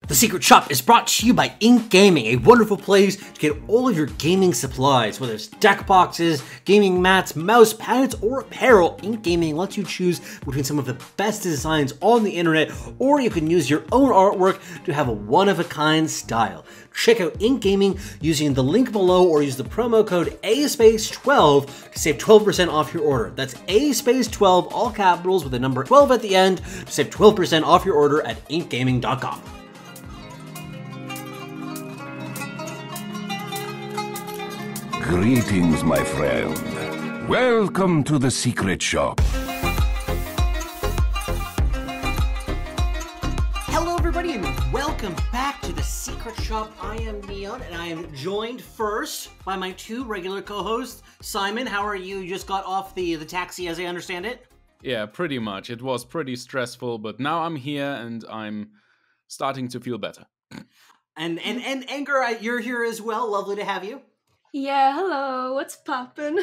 The Secret Shop is brought to you by Ink Gaming, a wonderful place to get all of your gaming supplies, whether it's deck boxes, gaming mats, mouse pads, or apparel. Ink Gaming lets you choose between some of the best designs on the internet, or you can use your own artwork to have a one-of-a-kind style. Check out Ink Gaming using the link below or use the promo code a+space12 to save 12% off your order. That's a+space12, all capitals with the number 12 at the end, to save 12% off your order at inkgaming.com. Greetings, my friend. Welcome to the Secret Shop. Hello, everybody, and welcome back to the Secret Shop. I am Neon, and I am joined first by my two regular co-hosts. Simon, how are you? You just got off the taxi, as I understand it? Yeah, pretty much. It was pretty stressful, but now I'm here, and I'm starting to feel better. And Anger, you're here as well. Lovely to have you. Yeah, hello, what's poppin'?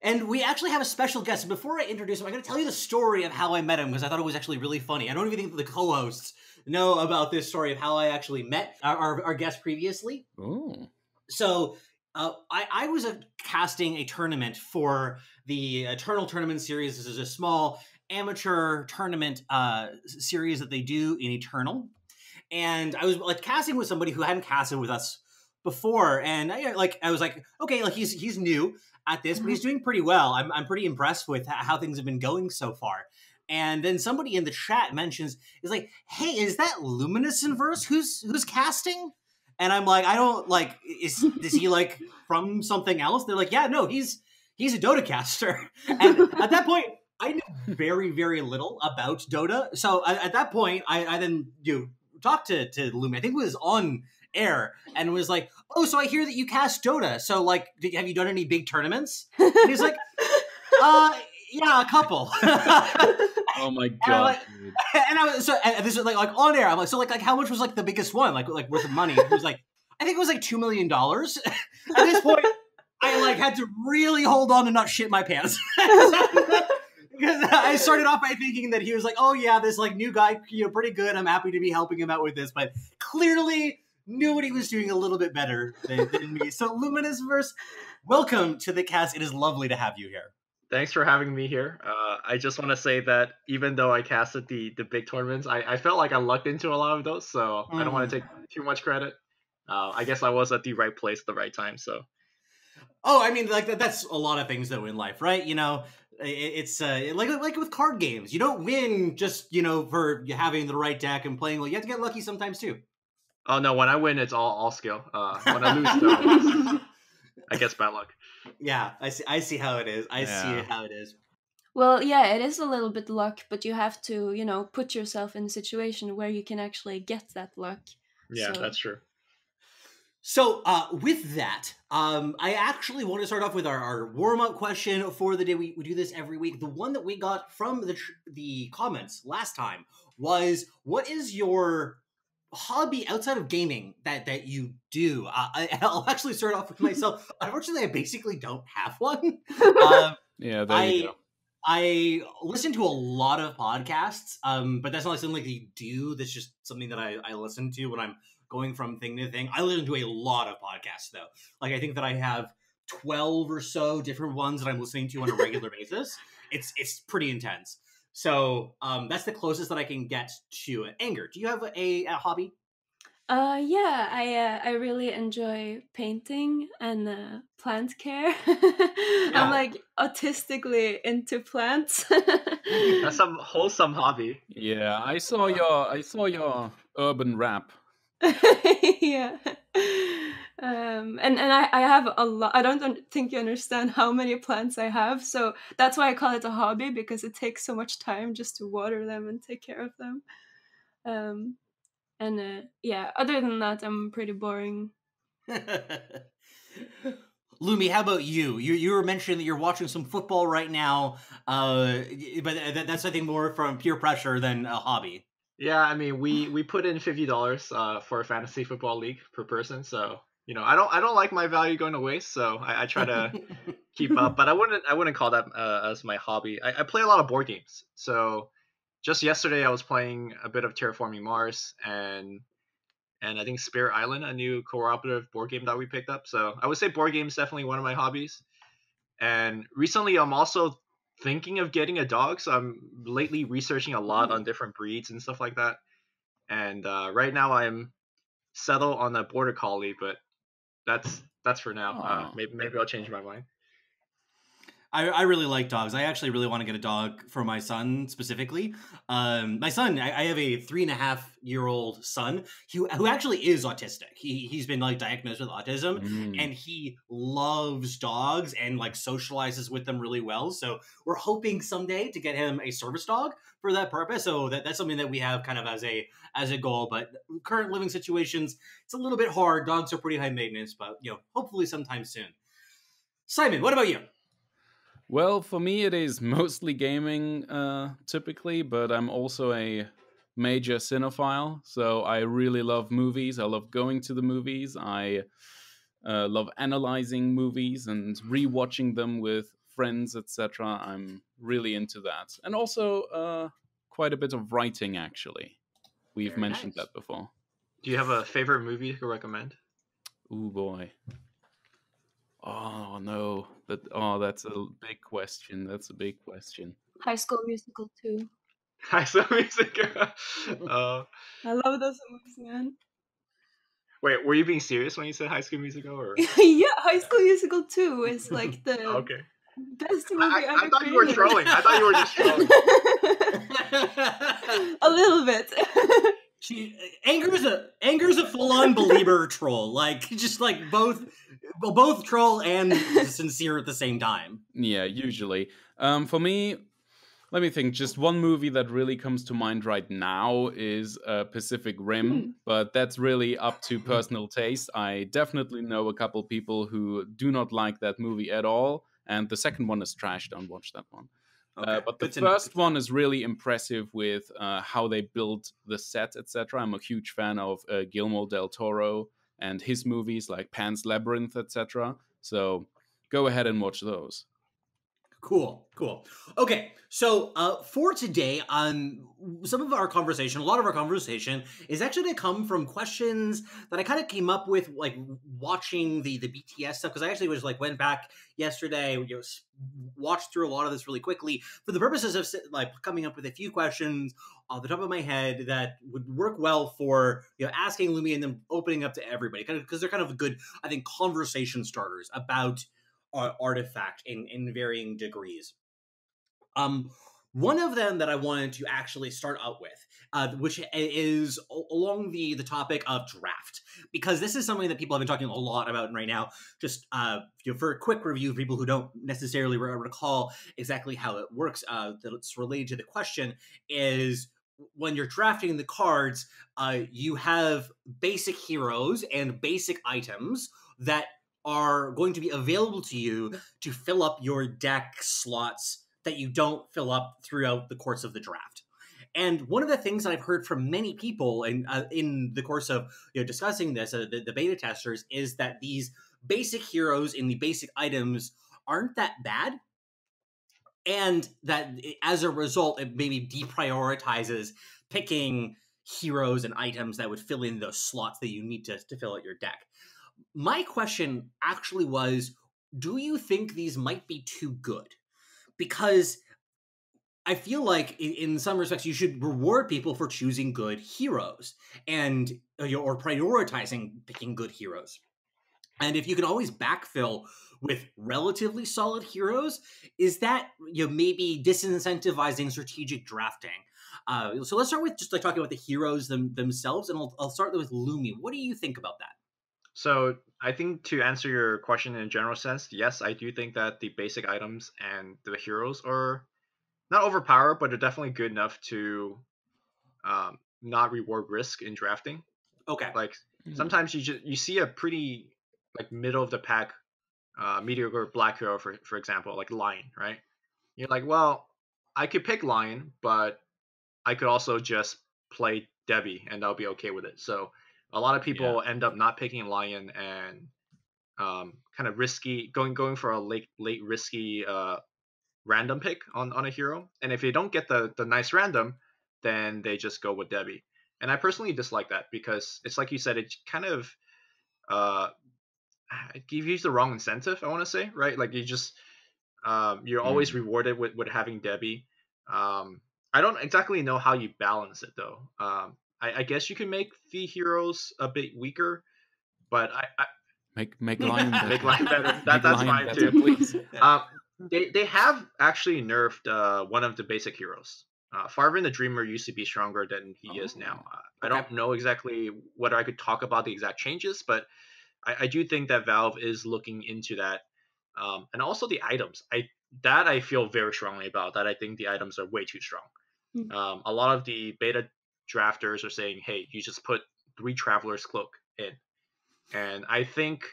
And we actually have a special guest. Before I introduce him, I'm going to tell you the story of how I met him, because I thought it was actually really funny. I don't even think the co-hosts know about this story of how I actually met our guest previously. Ooh. So, I was casting a tournament for the Eternal Tournament series. This is a small amateur tournament series that they do in Eternal. And I was casting with somebody who hadn't casted with us before, and I was like, okay, he's new at this, but he's doing pretty well. I'm pretty impressed with how things have been going so far. And then somebody in the chat mentions, is like, hey, is that LuminousInverse who's casting? And I'm like, I don't is he from something else? They're like, yeah, no, he's a Dota caster. And at that point, I knew very, very little about Dota. So at that point, I then talked to Lumi. I think it was on air, and was like, oh, so I hear that you cast Dota. So have you done any big tournaments? And he's like, yeah, a couple. Oh my god. And this is like on air. I'm like, so how much was the biggest one? Like worth of money? It was I think it was $2 million. At this point, I had to really hold on to not shit my pants. Because I started off by thinking that he was like, oh yeah, this new guy, pretty good. I'm happy to be helping him out with this, but clearly knew what he was doing a little bit better than me. So LuminousInverse, welcome to the cast. It is lovely to have you here. Thanks for having me here. I just want to say that even though I casted the big tournaments, I felt like I lucked into a lot of those, so I don't want to take too much credit. I guess I was at the right place at the right time, so. Oh, I mean, that's a lot of things though in life, right? It's like with card games. You don't win just for having the right deck and playing well. You have to get lucky sometimes too. Oh no, when I win, it's all skill. When I lose, though, I guess bad luck. Yeah, I see how it is. I see how it is. Well, yeah, it is a little bit luck, but you have to, put yourself in a situation where you can actually get that luck. Yeah, that's true. So, with that, I actually want to start off with our warm-up question for the day. We do this every week. The one that we got from the comments last time was, what is your hobby outside of gaming that you do? I'll actually start off with myself. Unfortunately, I basically don't have one. Yeah, there you go. I listen to a lot of podcasts, but that's not something you do. That's just something that I listen to when I'm going from thing to thing. I listen to a lot of podcasts, though. I think that I have 12 or so different ones that I'm listening to on a regular basis. It's pretty intense. So that's the closest that I can get to it. Anger, do you have a hobby? Yeah, I really enjoy painting and plant care. I'm autistically into plants. That's some wholesome hobby. Yeah, I saw your urban rap. Yeah. And I have a lot. I don't think you understand how many plants I have, so that's why I call it a hobby, because it takes so much time just to water them and take care of them. Yeah, other than that, I'm pretty boring. Lumi, how about you? You were mentioning that you're watching some football right now, but that's I think more from peer pressure than a hobby. Yeah, I mean, we put in $50 for a fantasy football league per person, so I don't like my value going to waste, so I try to keep up. But I wouldn't call that as my hobby. I play a lot of board games, so just yesterday I was playing a bit of Terraforming Mars, and and I think Spirit Island, a new cooperative board game that we picked up. So I would say board games definitely one of my hobbies. And recently, I'm also thinking of getting a dog. So I'm lately researching a lot on different breeds and stuff like that. And right now, I'm settled on a border collie, but that's for now. Maybe I'll change my mind. I really like dogs. I actually really want to get a dog for my son specifically. My son, I have a 3.5-year-old son who actually is autistic. He's been like diagnosed with autism, and he loves dogs and like socializes with them really well. So we're hoping someday to get him a service dog for that purpose. So that's something that we have kind of as a goal. But current living situations, it's a little bit hard. Dogs are pretty high maintenance, but hopefully sometime soon. Simon, what about you? Well, for me, it is mostly gaming, typically, but I'm also a major cinephile. So I really love movies. I love going to the movies. I love analyzing movies and rewatching them with friends, etc. I'm really into that. And also quite a bit of writing, actually. We've Very mentioned nice. that before. Do you have a favorite movie to recommend? Ooh, boy. Oh, no. That's a big question. That's a big question. High School Musical 2. High School Musical. I love those movies, man. Wait, were you being serious when you said High School Musical? Or Yeah, High School Musical 2 is like the okay, best movie ever I thought you were created. trolling. I thought you were just trolling. A little bit. Anger's a full-on believer troll, like just like both troll and sincere at the same time. Yeah, usually. For me, let me think. Just one movie that really comes to mind right now is Pacific Rim, but that's really up to personal taste. I definitely know a couple people who do not like that movie at all, and the second one is trash. Don't watch that one. Okay, But the first one is really impressive with how they built the set, etc. I'm a huge fan of Guillermo del Toro and his movies like Pan's Labyrinth, etc. So go ahead and watch those. Cool. Okay, so for today, a lot of our conversation is actually going to come from questions that I kind of came up with, like watching the BTS stuff, because I actually was like went back yesterday, watched through a lot of this really quickly for the purposes of like coming up with a few questions off the top of my head that would work well for asking Lumia and then opening up to everybody, kind of because they're kind of good, I think, conversation starters about artifact in varying degrees. One of them that I wanted to actually start out with, which is along the topic of draft, because this is something that people have been talking a lot about right now. Just for a quick review, for people who don't necessarily recall exactly how it works, that's related to the question, is when you're drafting the cards, you have basic heroes and basic items that are going to be available to you to fill up your deck slots that you don't fill up throughout the course of the draft. And one of the things that I've heard from many people in the course of discussing this, the beta testers, is that these basic heroes in the basic items aren't that bad, and that as a result, it maybe deprioritizes picking heroes and items that would fill in those slots that you need to fill out your deck. My question actually was, do you think these might be too good? Because I feel like in some respects you should reward people for choosing good heroes and or prioritizing picking good heroes. And if you can always backfill with relatively solid heroes, is that maybe disincentivizing strategic drafting? So let's start with just like talking about the heroes themselves, and I'll start with Lumi. What do you think about that? So I think to answer your question in a general sense, yes, I do think that the basic items and the heroes are not overpowered, but they're definitely good enough to not reward risk in drafting. Okay. Like sometimes you see a pretty like middle of the pack mediocre black hero, for example, like Lion, right? You're like, well, I could pick Lion, but I could also just play Debbie and I'll be okay with it. So a lot of people end up not picking Lion and kind of risky going for a late risky random pick on a hero. And if they don't get the nice random, then they just go with Debbie. And I personally dislike that because it's like you said, it kind of gives you the wrong incentive, I want to say, right? Like you just you're always rewarded with having Debbie. I don't exactly know how you balance it though. I guess you can make the heroes a bit weaker, but Make Lion better. make life better. Make That's Lion fine better, too. please. They have actually nerfed one of the basic heroes. Farvin the Dreamer used to be stronger than he is now. I don't know exactly whether I could talk about the exact changes, but I do think that Valve is looking into that. And also the items. I feel very strongly about that. I think the items are way too strong. A lot of the beta drafters are saying, hey, you just put 3 Traveler's Cloak in. And I think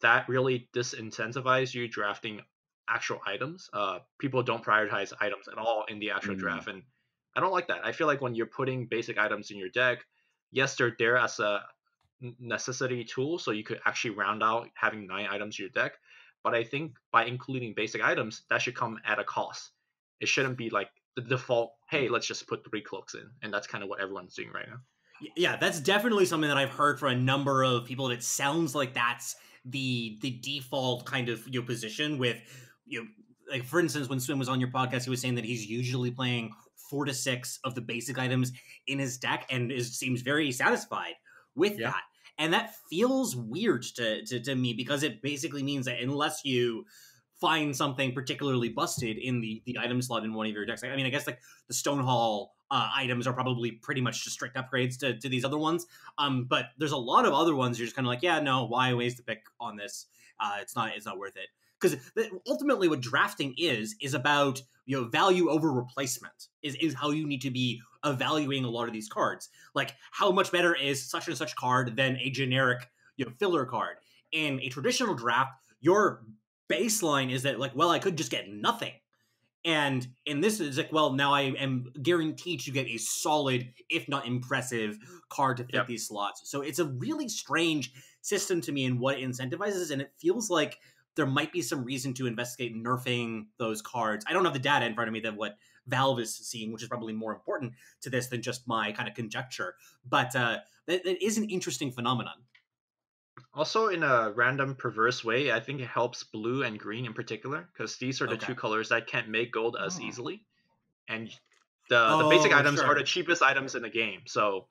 that really disincentivizes you drafting actual items. People don't prioritize items at all in the actual draft. And I don't like that. I feel like when you're putting basic items in your deck, yes, they're there as a necessity tool, so you could actually round out having 9 items in your deck. But I think by including basic items, that should come at a cost. It shouldn't be like the default, hey, let's just put 3 cloaks in. And that's kind of what everyone's doing right now. Yeah, that's definitely something that I've heard from a number of people. And it sounds like that's the default kind of position with like for instance, when Swim was on your podcast, he was saying that he's usually playing 4 to 6 of the basic items in his deck and seems very satisfied with that. And that feels weird to me because it basically means that unless you find something particularly busted in the item slot in one of your decks, I mean, I guess like the Stonehall items are probably pretty much just strict upgrades to these other ones. But there's a lot of other ones you're just kind of like, yeah, no, why waste the pick on this? It's not worth it. Because ultimately what drafting is about value over replacement is how you need to be evaluating a lot of these cards. Like how much better is such and such card than a generic filler card. In a traditional draft, your baseline is that like, well, I could just get nothing. And in this, it's like, well, now I am guaranteed to get a solid, if not impressive, card to fit these slots. So it's a really strange system to me in what it incentivizes, and it feels like there might be some reason to investigate nerfing those cards. I don't have the data in front of me that what Valve is seeing, which is probably more important to this than just my kind of conjecture. But that is an interesting phenomenon. Also, in a random, perverse way, I think it helps blue and green in particular, because these are the 2 colors that can't make gold as easily. And the basic items are the cheapest items in the game. So,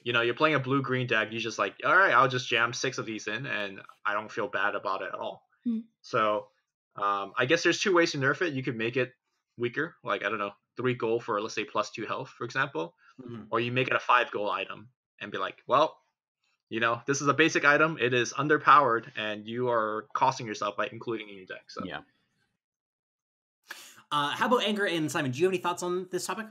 you're playing a blue-green deck, you just like, all right, I'll just jam 6 of these in, and I don't feel bad about it at all. So, I guess there's 2 ways to nerf it. You could make it weaker, like, I don't know, 3 gold for, let's say, +2 health, for example. Or you make it a 5 gold item and be like, well, this is a basic item. It is underpowered, and you are costing yourself by including it in your deck. So yeah. How about Anger and Simon? Do you have any thoughts on this topic?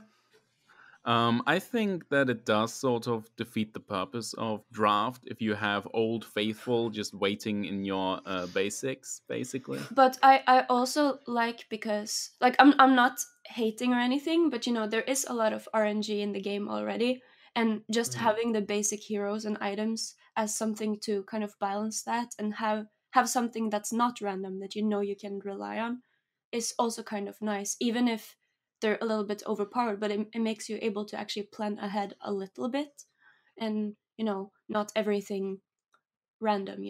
I think that it does sort of defeat the purpose of draft if you have Old Faithful just waiting in your basics, basically. But I also like, because like I'm not hating or anything, but there is a lot of RNG in the game already. And just having the basic heroes and items as something to kind of balance that and have something that's not random that you can rely on is also kind of nice, even if they're a little bit overpowered, but it makes you able to actually plan ahead a little bit and, not everything random,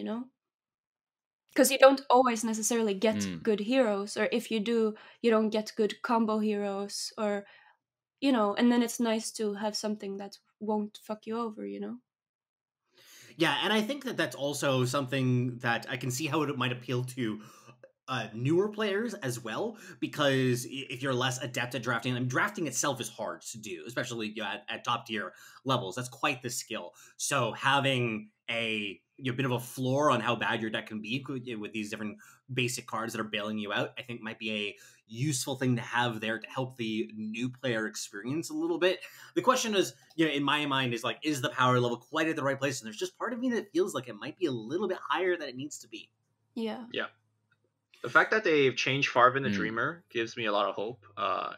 because you don't always necessarily get good heroes, or if you do, you don't get good combo heroes, or and then it's nice to have something that won't fuck you over, Yeah, and I think that that's also something that I can see how it might appeal to newer players as well, because if you're less adept at drafting, and drafting itself is hard to do, especially at top tier levels. That's quite the skill. So having a bit of a floor on how bad your deck can be with these different basic cards that are bailing you out, I think might be a useful thing to have there to help the new player experience a little bit. The question is, in my mind, is like, is the power level quite at the right place? And there's just part of me that feels like it might be a little bit higher than it needs to be. Yeah. The fact that they've changed Farvin the Dreamer gives me a lot of hope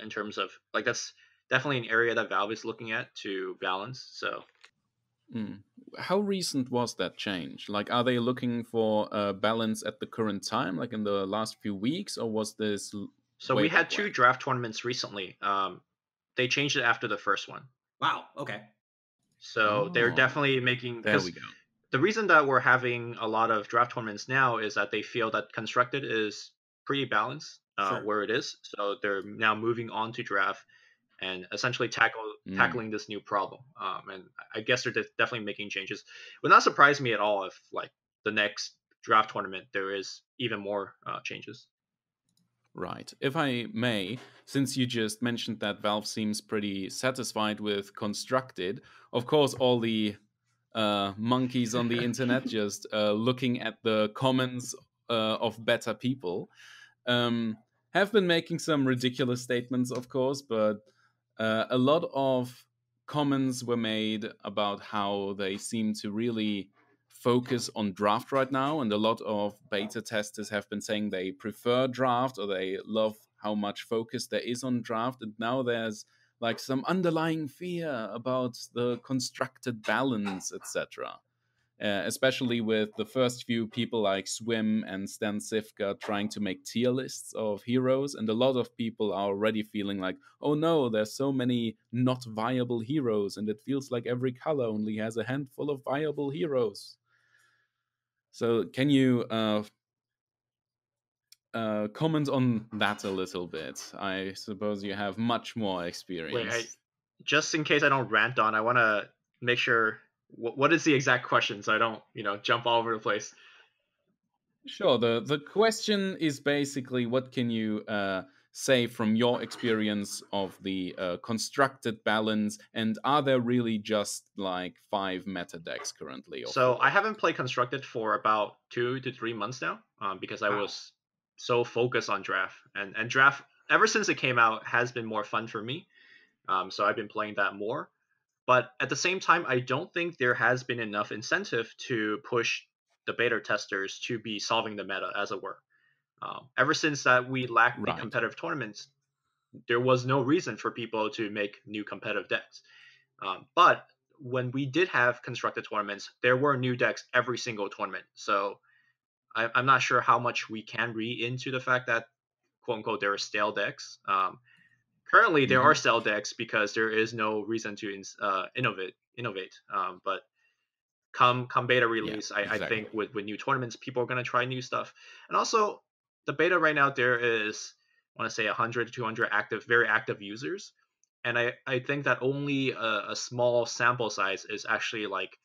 in terms of, like, that's definitely an area that Valve is looking at to balance. So how recent was that change? Like, are they looking for a balance at the current time, like in the last few weeks, or was this? So we had 2 draft tournaments recently. They changed it after the first one. Wow. Okay. So they're definitely making, there we go. the reason that we're having a lot of draft tournaments now is that they feel that constructed is pretty balanced where it is. So they're now moving on to draft and essentially tackling this new problem. And I guess they're definitely making changes. It would not surprise me at all if, like, the next draft tournament there is even more changes. Right. If I may, since you just mentioned that Valve seems pretty satisfied with constructed, of course, all the monkeys on the internet just looking at the comments of better people have been making some ridiculous statements, of course, but a lot of comments were made about how they seem to really focus on draft right now, and a lot of beta testers have been saying they prefer draft or they love how much focus there is on draft, and now there's like some underlying fear about the constructed balance, etc. Especially with the first few people like Swim and Stan Sifka trying to make tier lists of heroes, and a lot of people are already feeling like, oh no, there's so many not viable heroes, and it feels like every color only has a handful of viable heroes. So can you comment on that a little bit? I suppose you have much more experience. Wait, just in case I don't rant on, I want to make sure what is the exact question so I don't, jump all over the place. Sure. The question is basically, what can you say from your experience of the constructed balance, and are there really just like 5 meta decks currently? So I haven't played constructed for about 2 to 3 months now, because I was so focused on draft, and draft ever since it came out has been more fun for me. So I've been playing that more. But at the same time, I don't think there has been enough incentive to push the beta testers to be solving the meta, as it were. Ever since that we lacked the competitive tournaments, there was no reason for people to make new competitive decks. But when we did have constructed tournaments, there were new decks every single tournament. So I'm not sure how much we can read into the fact that, quote unquote, there are stale decks. Currently, there are stale decks because there is no reason to innovate. But come beta release, I think with new tournaments, people are going to try new stuff. And also, the beta right now, there is, I want to say, 100 to 200 very active users. And I think that only a small sample size is actually like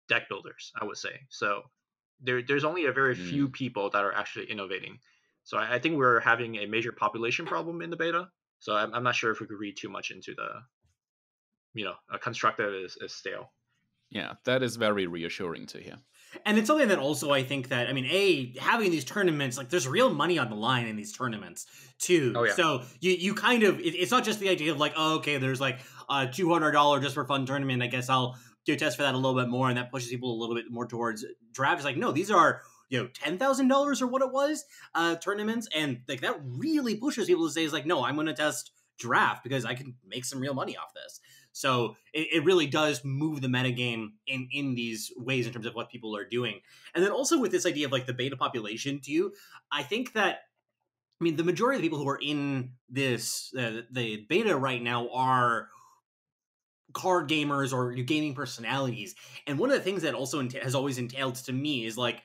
deck builders, I would say. So there's only a very few people that are actually innovating. So I think we're having a major population problem in the beta. So I'm not sure if we could read too much into the, a constructed is stale. Yeah, that is very reassuring to hear. And it's something that also I think that, having these tournaments, like there's real money on the line in these tournaments too. Oh, yeah. So you kind of, it's not just the idea of like, oh, okay, there's like a $200 just for fun tournament. I guess I'll do a test for that a little bit more. And that pushes people a little bit more towards draft. It's like, no, these are, $10,000 or what it was, tournaments. And like that really pushes people to say, is like, no, I'm going to test draft because I can make some real money off this. So it really does move the metagame in these ways in terms of what people are doing. And then also with this idea of like the beta population too, I think that, the majority of the people who are in this, the beta right now are card gamers or gaming personalities. And one of the things that also has always entailed to me is like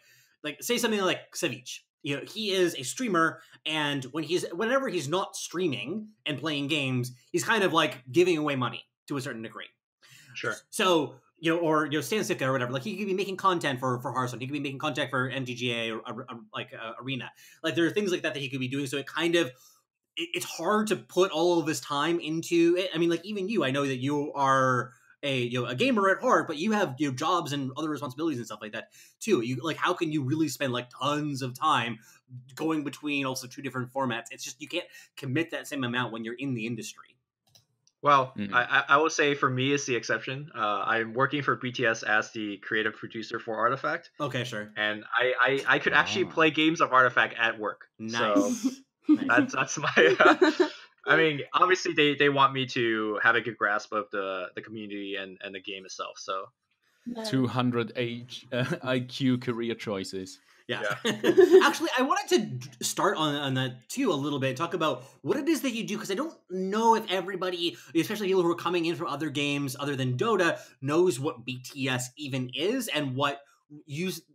say something like Savich. He is a streamer, and whenever he's not streaming and playing games, he's kind of like giving away money to a certain degree. Sure. So, or Stan Sifka or whatever, like he could be making content for Hearthstone. He could be making content for MTGA or Arena. Like there are things like that he could be doing. So it kind of, it's hard to put all of this time into it. Like even you, I know that you are a gamer at heart, but you have jobs and other responsibilities and stuff like that too. You like, how can you really spend like tons of time going between also 2 different formats? It's just, you can't commit that same amount when you're in the industry. Well, I will say for me, it's the exception. I'm working for BTS as the creative producer for Artifact. Okay, sure. And I could actually play games of Artifact at work. Nice. So that's my. Obviously they want me to have a good grasp of the community and the game itself. So No. 200 IQ career choices. Yeah. Actually, I wanted to start on that too a little bit, talk about what it is that you do, because I don't know if everybody, especially people who are coming in from other games other than Dota, knows what BTS even is and what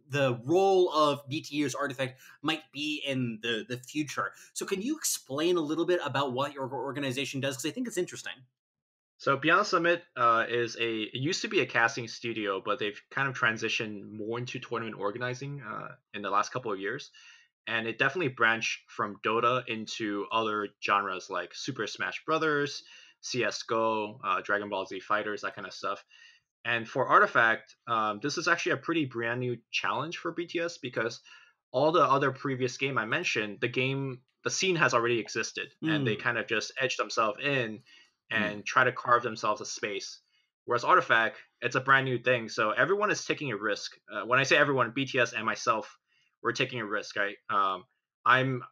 the role of BTS Artifact might be in the future. So can you explain a little bit about what your organization does? Because I think it's interesting. So Beyond Summit it used to be a casting studio, but they've kind of transitioned more into tournament organizing in the last couple of years. And it definitely branched from Dota into other genres like Super Smash Brothers, CS:GO, Dragon Ball Z Fighters, that kind of stuff. And for Artifact, this is actually a pretty brand new challenge for BTS because all the other previous game I mentioned, the scene has already existed, and they kind of just edged themselves in and try to carve themselves a space. Whereas Artifact, it's a brand new thing, so everyone is taking a risk. When I say everyone, BTS and myself, we're taking a risk. I'm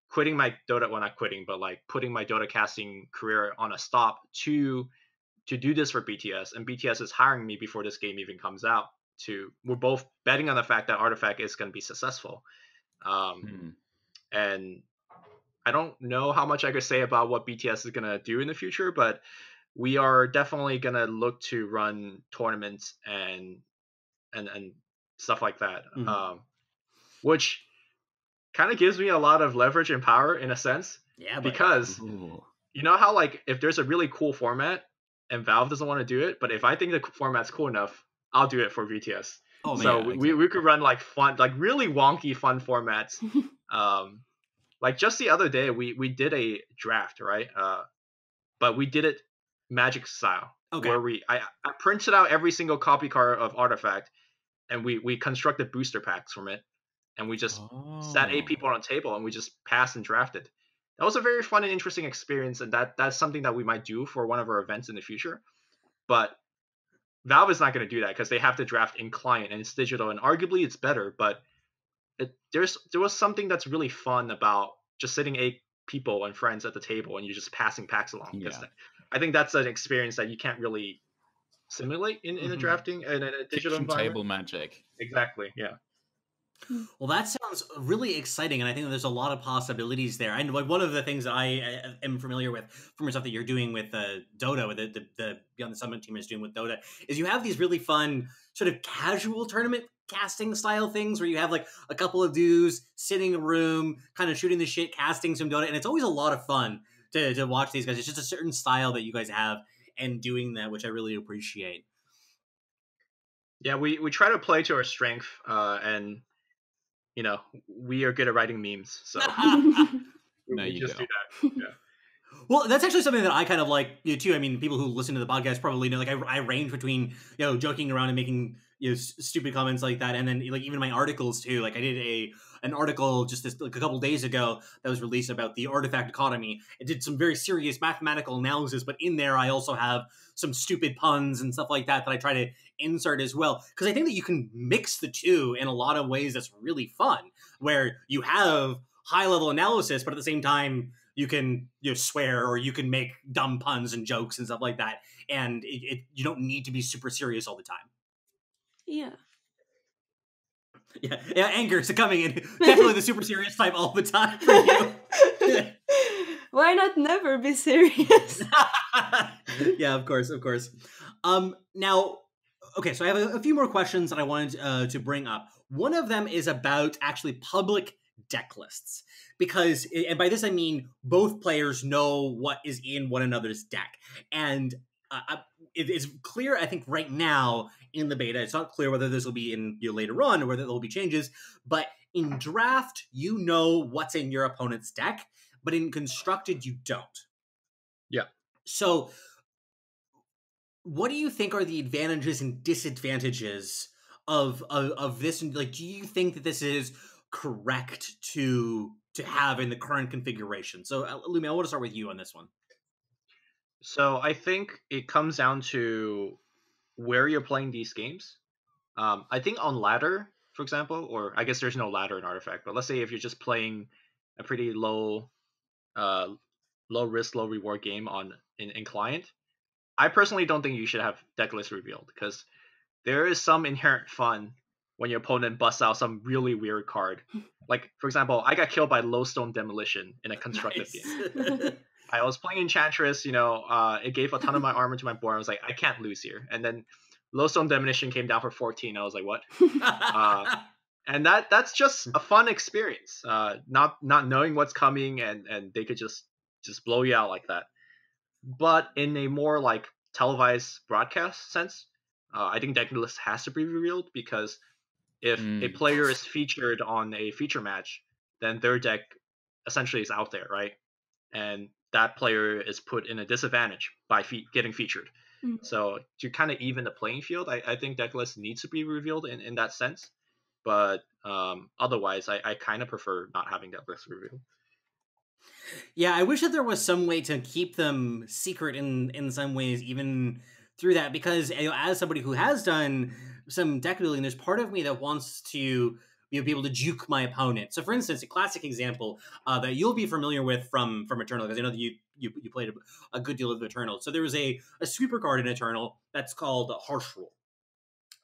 quitting my Dota, well, not quitting, but like putting my Dota casting career on a stop to do this for BTS, and BTS is hiring me before this game even comes out. We're both betting on the fact that Artifact is going to be successful. And I don't know how much I could say about what BTS is going to do in the future, but we are definitely going to look to run tournaments and stuff like that, which kind of gives me a lot of leverage and power in a sense. Yeah, because you know how like if there's a really cool format and Valve doesn't want to do it, but if I think the format's cool enough, I'll do it for BTS. Oh, man, so yeah, we could run like fun, like really wonky fun formats. Like just the other day, we did a draft, right? But we did it Magic style, where I printed out every single copy card of Artifact, and we constructed booster packs from it, and we just sat 8 people on a table, and we just passed and drafted. That was a very fun and interesting experience, and that's something that we might do for one of our events in the future. But Valve is not going to do that because they have to draft in client, and it's digital, and arguably it's better, but there was something that's really fun about just sitting 8 people and friends at the table and you're just passing packs along. Yeah. I think that's an experience that you can't really simulate in a drafting in a digital Kitchen environment. table magic. Exactly. Yeah. Well, that sounds really exciting, and I think that there's a lot of possibilities there. And like one of the things that I am familiar with from your stuff that you're doing with Dota, with the Beyond the Summit team is doing with Dota, is you have these really fun sort of casual tournament casting style things where you have like a couple of dudes sitting in a room, kind of shooting the shit, casting some Dota, and it's always a lot of fun to watch these guys. It's just a certain style that you guys have and doing that, which I really appreciate. Yeah, we try to play to our strength, and you know, we are good at writing memes, so we just do that. Yeah. Well, that's actually something that I kind of like too. I mean, people who listen to the podcast probably know. Like, I range between joking around and making stupid comments like that, and then like even my articles too. Like, I did an article just a couple days ago that was released about the artifact economy. It did some very serious mathematical analysis, but in there I also have some stupid puns and stuff like that I try to insert as well, because I think that you can mix the two in a lot of ways that's really fun, where you have high level analysis, but at the same time you can swear, or you can make dumb puns and jokes and stuff like that, and you don't need to be super serious all the time. Yeah. Yeah, anger succumbing in definitely the super serious type all the time for you. Why not never be serious? Yeah, of course. Now, okay, so I have a few more questions that I wanted to bring up. One of them is about actually public deck lists, because, and by this I mean both players know what is in one another's deck, and it is clear, I think, right now in the beta. It's not clear whether this will be in later on or whether there will be changes, but in draft, you know what's in your opponent's deck, but in constructed, you don't. Yeah. So what do you think are the advantages and disadvantages of this? And like, do you think that this is correct to have in the current configuration? So, Lumi, I want to start with you on this one. So I think it comes down to where you're playing these games. I think on ladder, for example, or I guess there's no ladder in Artifact, but let's say if you're just playing a pretty low risk, low reward game in client, I personally don't think you should have deck list revealed, because there is some inherent fun when your opponent busts out some really weird card. Like, for example, I got killed by Lowstone Demolition in a constructive game. I was playing Enchantress, it gave a ton of my armor to my board. I was like, I can't lose here. And then Lowstone Demolition came down for 14. I was like, what? And that's just a fun experience. Not knowing what's coming, and they could just blow you out like that. But in a more like televised broadcast sense, I think Decklist has to be revealed, because if a player is featured on a feature match, then their deck essentially is out there, right? And that player is put in a disadvantage by getting featured. So to kind of even the playing field, I think Decklist needs to be revealed in that sense. But otherwise, I kind of prefer not having Decklist revealed. Yeah, I wish that there was some way to keep them secret in some ways, even through that, because as somebody who has done some deck building, there's part of me that wants to be able to juke my opponent. So, for instance, a classic example that you'll be familiar with from Eternal, because I know that you played a good deal of Eternal. So there was a sweeper card in Eternal that's called Harsh Rule.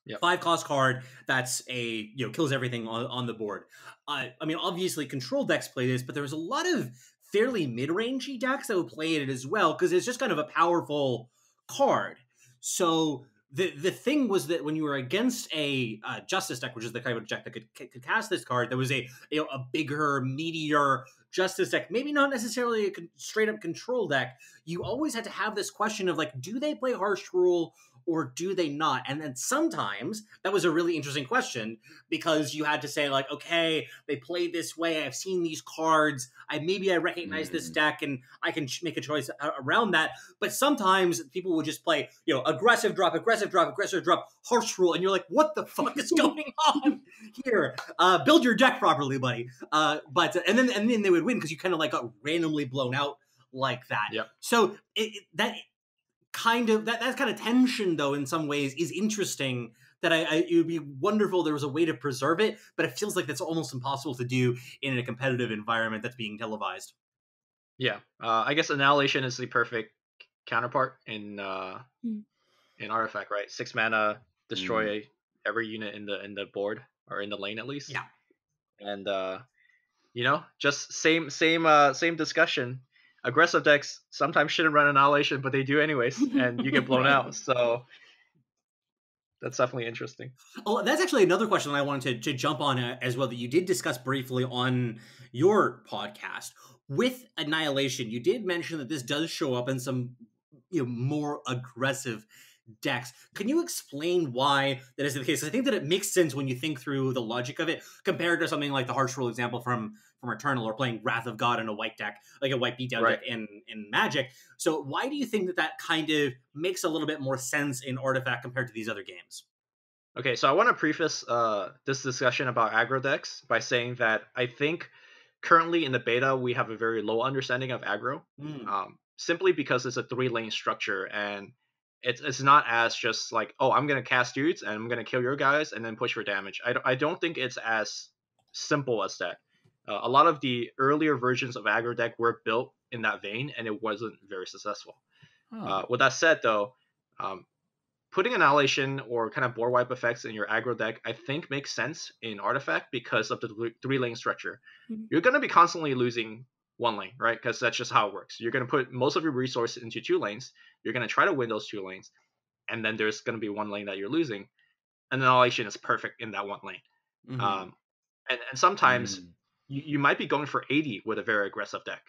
Yep. 5-cost card that's kills everything on the board. I mean, obviously, control decks play this, but there was a lot of fairly mid-rangey decks that would play it as well, because it's just kind of a powerful card. So the thing was that when you were against a Justice deck, which is the kind of deck that could cast this card, there was a bigger, meatier Justice deck, maybe not necessarily a straight up control deck. You always had to have this question of like, do they play Harsh Rule or do they not? And then sometimes that was a really interesting question, because you had to say like, okay, they play this way. I've seen these cards. I recognize this deck, and I can make a choice around that. But sometimes people would just play, aggressive drop, Harsh Rule, and you're like, what the fuck is going on here? Build your deck properly, buddy. And then they would win, because you kind of like got randomly blown out like that. Yep. So that kind of tension, though, in some ways is interesting, that it would be wonderful there was a way to preserve it, but it feels like that's almost impossible to do in a competitive environment that's being televised. Yeah, I guess Annihilation is the perfect counterpart in Artifact, right? 6 mana, destroy every unit in the board, or in the lane at least. Yeah. And just same discussion. Aggressive decks sometimes shouldn't run Annihilation, but they do anyways, and you get blown out. So that's definitely interesting. Oh, that's actually another question that I wanted to jump on as well, that you did discuss briefly on your podcast. With Annihilation, you did mention that this does show up in some more aggressive decks. Can you explain why that is the case? I think that it makes sense when you think through the logic of it, compared to something like the Harsh Rule example from Eternal, or playing Wrath of God in a white deck, like a white beatdown deck in Magic. So why do you think that kind of makes a little bit more sense in Artifact compared to these other games? Okay, so I want to preface this discussion about aggro decks by saying that I think currently in the beta we have a very low understanding of aggro, simply because it's a 3-lane structure, and it's not as just like, oh, I'm going to cast dudes and I'm going to kill your guys and then push for damage. I don't think it's as simple as that. A lot of the earlier versions of aggro deck were built in that vein, and it wasn't very successful. With that said, though, putting Annihilation or kind of board wipe effects in your aggro deck, I think makes sense in Artifact because of the 3-lane structure. You're going to be constantly losing one lane, right? Because that's just how it works. You're going to put most of your resources into 2 lanes. You're going to try to win those 2 lanes, and then there's going to be 1 lane that you're losing. And Annihilation is perfect in that 1 lane. And sometimes you might be going for 80 with a very aggressive deck,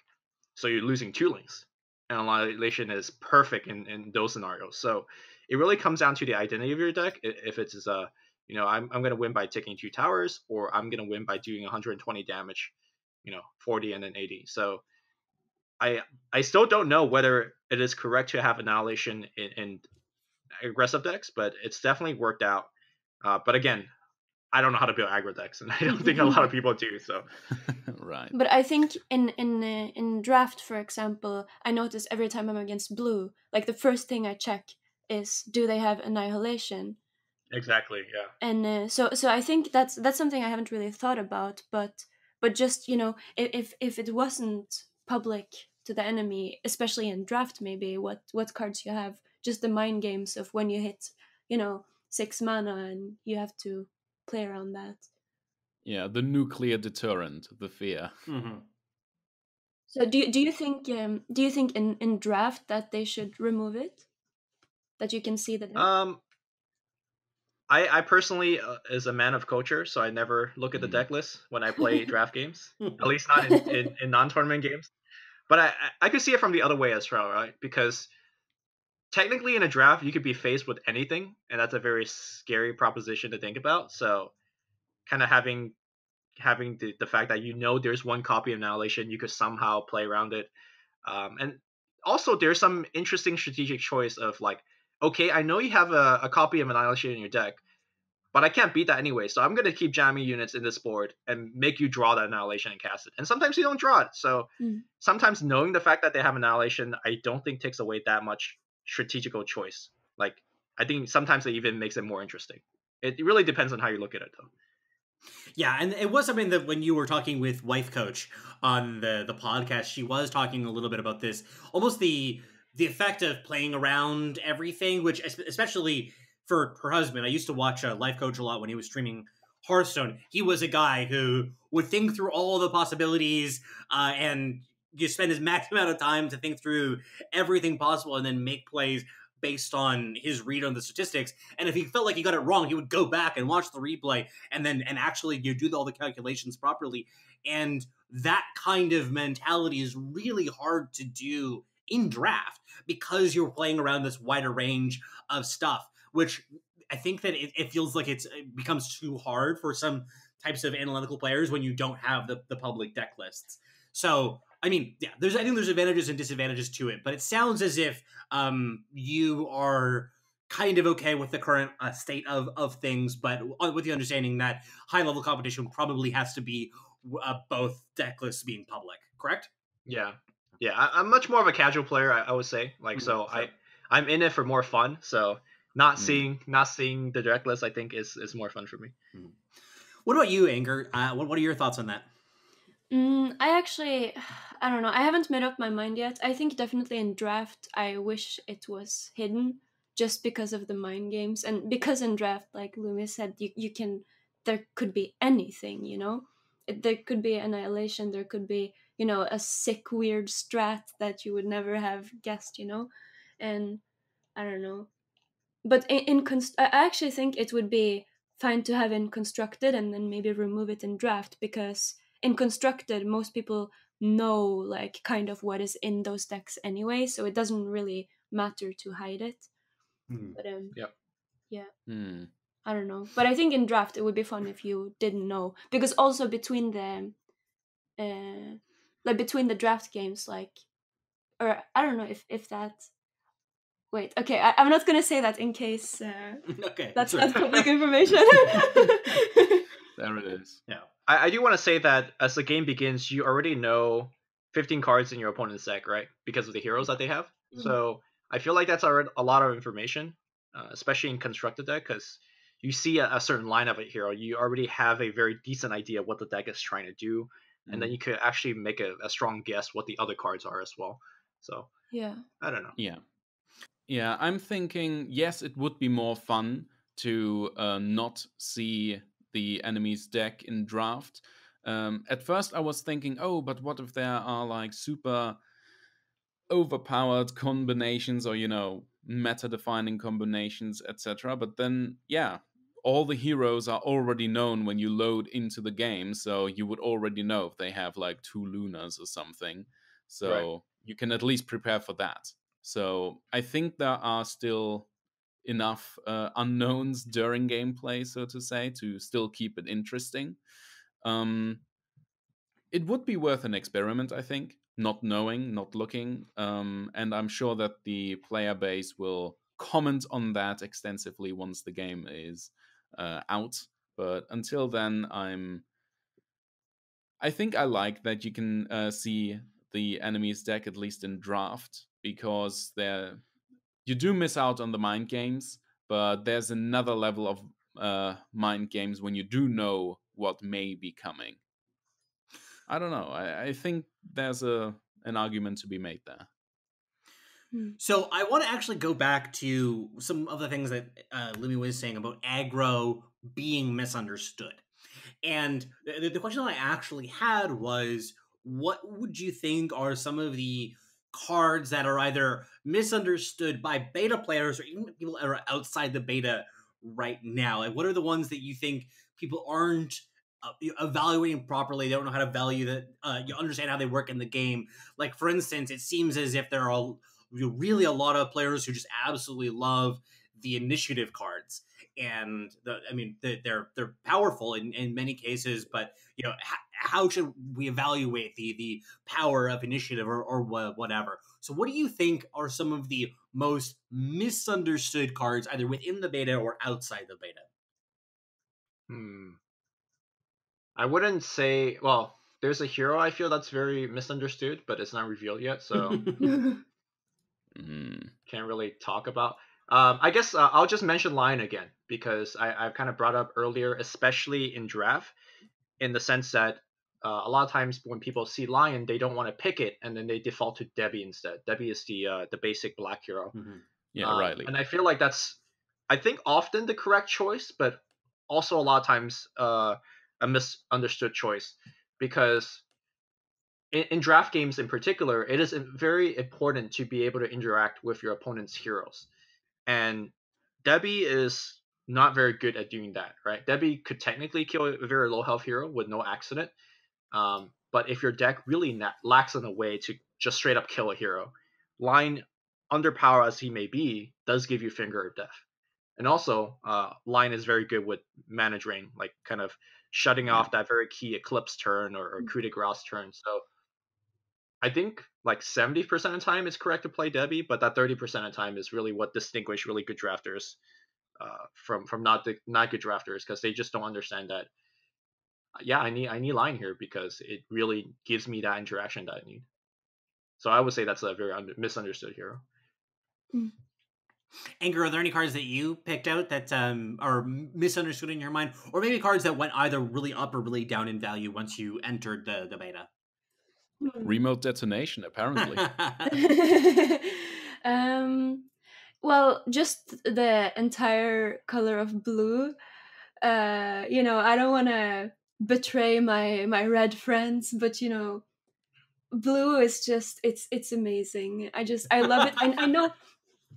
so you're losing 2 lanes. And Annihilation is perfect in those scenarios. So it really comes down to the identity of your deck. If it's I'm going to win by taking 2 towers, or I'm going to win by doing 120 damage, 40 and then 80. So I still don't know whether it is correct to have Annihilation in aggressive decks, but it's definitely worked out. But again, I don't know how to build aggro decks, and I don't think a lot of people do. So, right. But I think in draft, for example, I notice every time I'm against blue, like the first thing I check is, do they have Annihilation? Exactly. Yeah. And so I think that's something I haven't really thought about. But just if it wasn't public to the enemy, especially in draft, maybe what cards you have, just the mind games of when you hit 6 mana and you have to play around that. Yeah, the nuclear deterrent, the fear. Mm-hmm. So do you think in draft that they should remove it? That you can see the deck? I personally is a man of culture, so I never look at the deck list when I play draft games. At least not in non-tournament games. But I could see it from the other way as well, right? Because technically in a draft you could be faced with anything, and that's a very scary proposition to think about. So kind of having the fact that there's one copy of Annihilation, you could somehow play around it. And also there's some interesting strategic choice of like, okay, I know you have a copy of Annihilation in your deck, but I can't beat that anyway, so I'm going to keep jamming units in this board and make you draw that Annihilation and cast it. And sometimes you don't draw it. So sometimes knowing the fact that they have Annihilation, I don't think takes away that much strategical choice. Like, I think sometimes it even makes it more interesting. It really depends on how you look at it, though. Yeah, and it was something that when you were talking with Wife Coach on the podcast, she was talking a little bit about this, almost the effect of playing around everything, which especially for her husband. I used to watch Life Coach a lot when he was streaming Hearthstone. He was a guy who would think through all the possibilities and you spend his max amount of time to think through everything possible and then make plays based on his read on the statistics. And if he felt like he got it wrong, he would go back and watch the replay and actually do all the calculations properly. And that kind of mentality is really hard to do in draft because you're playing around this wider range of stuff, which I think that it feels like it becomes too hard for some types of analytical players when you don't have the public deck lists. So, I mean, yeah, I think there's advantages and disadvantages to it, but it sounds as if you are kind of okay with the current state of things, but with the understanding that high-level competition probably has to be both deck lists being public, correct? Yeah. I'm much more of a casual player, I would say. Like, so sure. I'm in it for more fun. So not seeing the deck list, I think is more fun for me. What about you, Anger? What are your thoughts on that? I don't know. I haven't made up my mind yet. I think definitely in draft, I wish it was hidden just because of the mind games. And because in draft, like Lumi said, there could be anything, you know? There could be Annihilation, there could be, you know, a sick, weird strat that you would never have guessed, you know? And I don't know. But I actually think it would be fine to have in constructed and then maybe remove it in draft, because in constructed most people know like kind of what is in those decks anyway, so it doesn't really matter to hide it. But yeah. I don't know, but I think in draft it would be fun if you didn't know, because also between the between the draft games, like, or I don't know if that. Wait, okay, I'm not going to say that in case okay, that's not public information. There it is. Yeah. I do want to say that as the game begins, you already know 15 cards in your opponent's deck, right? Because of the heroes that they have. Mm-hmm. So I feel like that's already a lot of information, especially in constructed deck, because you see a certain line of a hero, you already have a very decent idea of what the deck is trying to do, and then you could actually make a strong guess what the other cards are as well. So yeah, I don't know. Yeah, I'm thinking, yes, it would be more fun to not see the enemy's deck in draft. At first, I was thinking, oh, but what if there are like super overpowered combinations or, you know, meta-defining combinations, etc. But then, yeah, all the heroes are already known when you load into the game, so you would already know if they have like 2 Lunas or something. So you can at least prepare for that. So I think there are still enough unknowns during gameplay, so to say, to still keep it interesting. It would be worth an experiment, I think, not knowing, not looking. And I'm sure that the player base will comment on that extensively once the game is out. But until then, I think I like that you can see the enemy's deck, at least in draft, because you do miss out on the mind games, but there's another level of mind games when you do know what may be coming. I don't know. I think there's a an argument to be made there. So I want to actually go back to some of the things that Lumi was saying about aggro being misunderstood. And the question that I actually had was, what would you think are some of the cards that are either misunderstood by beta players or even people that are outside the beta right now? Like, what are the ones that you think people aren't evaluating properly? They don't know how to value that. You understand how they work in the game. Like, for instance, it seems as if there are really a lot of players who just absolutely love the initiative cards, and they're powerful in many cases, but how should we evaluate the power of initiative or whatever? So what do you think are some of the most misunderstood cards, either within the beta or outside the beta? I wouldn't say, well, there's a hero I feel that's very misunderstood, but it's not revealed yet, so can't really talk about. I guess I'll just mention Lion again, because I've kind of brought up earlier, especially in draft, in the sense that a lot of times when people see Lion, they don't want to pick it, and then they default to Debbie instead. Debbie is the basic black hero. Yeah, rightly. And I feel like that's, I think, often the correct choice, but also a lot of times a misunderstood choice, because in draft games in particular, it is very important to be able to interact with your opponent's heroes. And Debbie is not very good at doing that, right? Debbie could technically kill a very low health hero with no accident. But if your deck really lacks in a way to just straight up kill a hero, Line, underpowered as he may be, does give you Finger of Death. And also, Line is very good with mana drain, like kind of shutting off that very key Eclipse turn or coup de grace turn. So I think like 70% of the time it's correct to play Debbie, but that 30% of the time is really what distinguishes really good drafters from not good drafters, because they just don't understand that. Yeah, I need Line here because it really gives me that interaction that I need. So I would say that's a very misunderstood hero. Anger, are there any cards that you picked out that are misunderstood in your mind, or maybe cards that went either really up or really down in value once you entered the beta? Remote detonation, apparently. Well, just the entire color of blue. I don't want to betray my red friends, but blue is just it's amazing. I love it.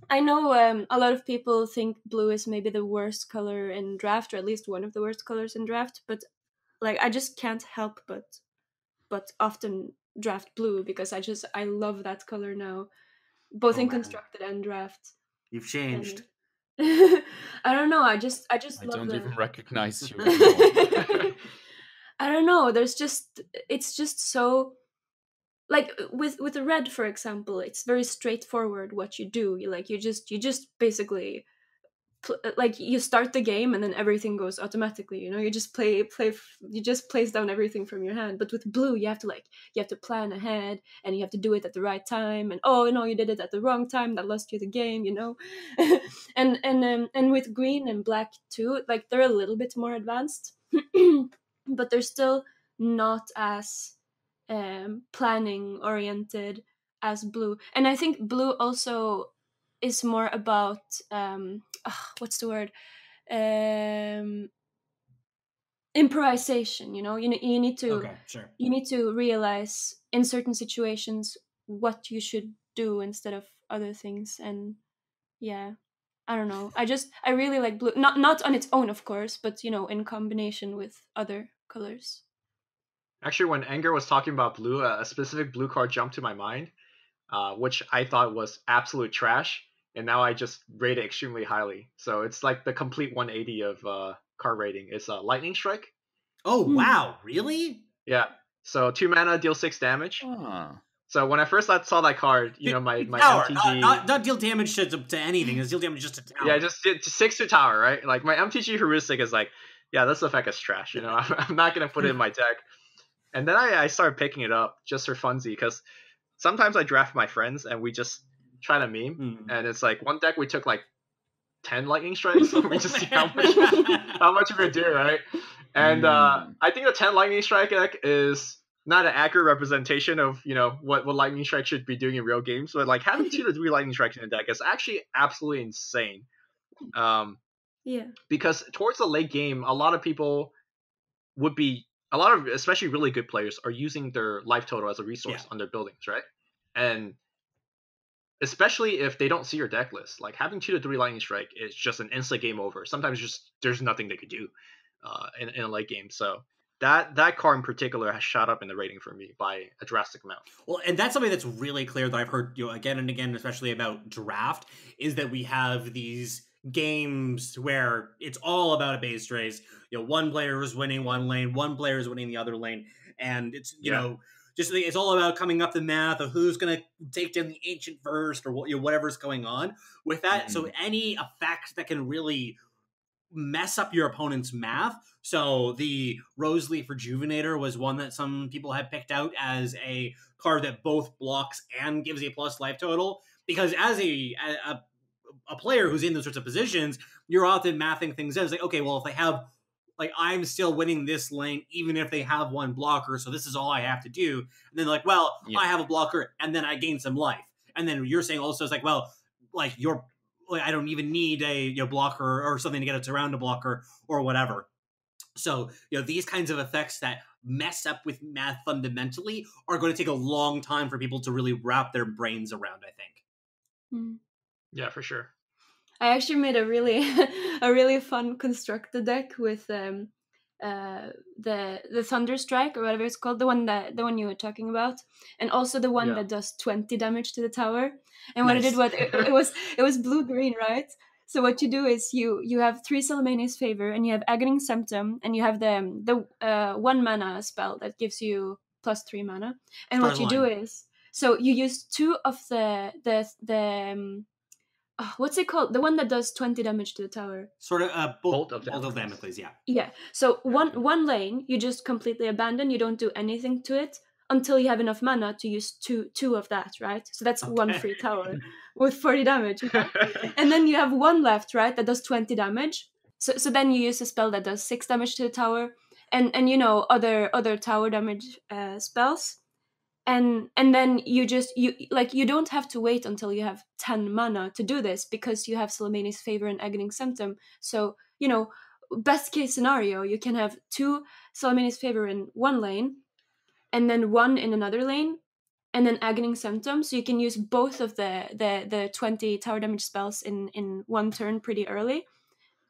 I know a lot of people think blue is maybe the worst color in draft, or at least one of the worst colors in draft, but like I just can't help but often draft blue because I love that color now, both in constructed and draft. You've changed. I don't know. I just I love don't the... even recognize you anymore. I don't know. It's just so, like with the red, for example, it's very straightforward what you do. You just basically like you start the game and then everything goes automatically. You just you just place down everything from your hand. But with blue, you have to plan ahead and you have to do it at the right time. And oh no, you did it at the wrong time. That lost you the game. And with green and black too, like they're a little bit more advanced, but they're still not as planning oriented as blue. And I think blue also is more about what's the word, improvisation. You need to you need to realize in certain situations what you should do instead of other things. And yeah, I don't know, I really like blue, not on its own of course, but in combination with other colors. Actually, when Anger was talking about blue, a specific blue card jumped to my mind, which I thought was absolute trash, and now I just rate it extremely highly. So it's like the complete 180 of card rating. It's Lightning Strike. Oh, wow. Really? Yeah. So 2 mana, deal 6 damage. Ah. So when I first saw that card, my tower, MTG... Not deal damage to anything. It's deal damage just to tower. Yeah, just 6 to tower, right? Like, my MTG heuristic is like, yeah, this effect is trash, I'm not going to put it in my deck. And then I started picking it up just for funsies, because sometimes I draft my friends and we just try to meme. And it's like, one deck we took like 10 Lightning Strikes, so we just see how much we could do, right? And I think the 10 Lightning Strike deck is not an accurate representation of what lightning strike should be doing in real games, but like having 2 to 3 lightning strikes in a deck is actually absolutely insane. Yeah. Because towards the late game, a lot of especially really good players are using their life total as a resource on their buildings, right? And especially if they don't see your deck list, like having 2 to 3 lightning strike is just an instant game over. Sometimes just there's nothing they could do in a late game. So that card in particular has shot up in the rating for me by a drastic amount. Well, and that's something that's really clear that I've heard again and again, especially about draft, is that we have these games where it's all about a base race. One player is winning one lane, one player is winning the other lane, and it's just it's all about coming up the math of who's going to take down the ancient first or whatever's going on with that. Mm-hmm. So any effect that can really mess up your opponent's math. So the Roseleaf Rejuvenator was one that some people had picked out as a card that both blocks and gives a plus life total, because as a player who's in those sorts of positions, you're often mathing things out. It's like, okay, well, if they have, like, I'm still winning this lane even if they have one blocker, so this is all I have to do. And then like, well, I have a blocker and then I gain some life. And then you're saying also, it's like, well, like I don't even need a blocker or something to get it around a blocker or whatever. So these kinds of effects that mess up with math fundamentally are going to take a long time for people to really wrap their brains around, I think. Yeah, for sure. I actually made a really fun constructed deck with the Thunderstrike or whatever it's called, the one you were talking about, and also the one that does 20 damage to the tower. And what I did was it was blue-green, right? So what you do is you have 3 Salamania's Favor, and you have Aghaning Symptom, and you have the 1 mana spell that gives you +3 mana. And what you do is, so you use 2 of the what's it called? The one that does 20 damage to the tower. Sort of Bolt of Damocles, yeah. Yeah. So one lane you just completely abandon. You don't do anything to it until you have enough mana to use two of that, right? So that's one free tower with 40 damage. And then you have one left, right, that does 20 damage. So then you use a spell that does 6 damage to the tower, and other tower damage spells. And then you don't have to wait until you have 10 mana to do this, because you have Salamania's Favor and Aghaning Symptom. So, best case scenario, you can have 2 Salamania's Favor in one lane, and then 1 in another lane, and then Aghaning Symptom. So you can use both of the 20 tower damage spells in one turn pretty early,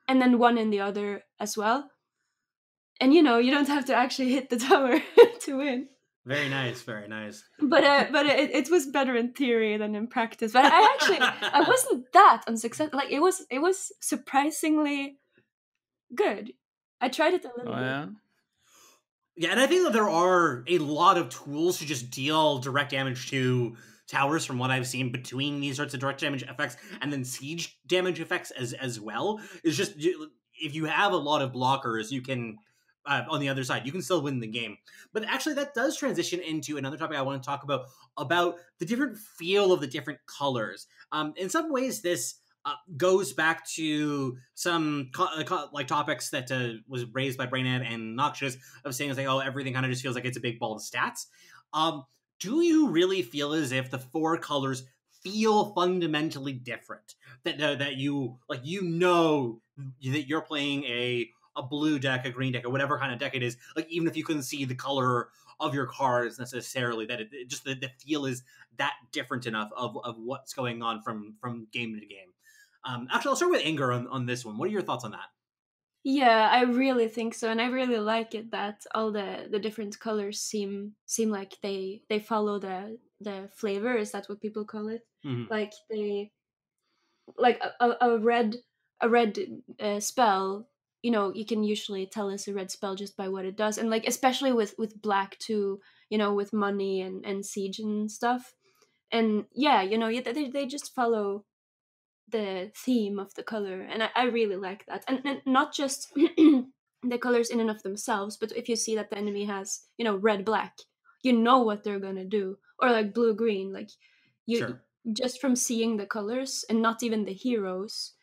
and then 1 in the other as well. And, you don't have to actually hit the tower to win. Very nice, very nice. But it was better in theory than in practice. But I wasn't that unsuccessful. Like it was surprisingly good. I tried it a little bit. Yeah, and I think that there are a lot of tools to just deal direct damage to towers from what I've seen between these sorts of direct damage effects and then siege damage effects as well. It's just, if you have a lot of blockers, you can... on the other side, you can still win the game. But actually, that does transition into another topic I want to talk about the different feel of the different colors. In some ways, this goes back to some topics that was raised by Brainhead and Noxious of saying, like, oh, everything kind of just feels like it's a big ball of stats. Do you really feel as if the 4 colors feel fundamentally different? That you that you're playing a blue deck, a green deck, or whatever kind of deck it is, like, even if you couldn't see the color of your cards necessarily, that it just the feel is that different enough of what's going on from game to game. Actually, I'll start with Anger on this one. What are your thoughts on that? Yeah, I really think so, and I really like it that all the different colors seem like they follow the flavor. Is that what people call it? Mm-hmm. Like they, like a red spell. You can usually tell it's a red spell just by what it does, and like especially with black too. With money and siege and stuff, and they just follow the theme of the color, and I really like that, and not just the colors in and of themselves, but if you see that the enemy has red black, what they're gonna do, or like blue green, like just from seeing the colors and not even the heroes,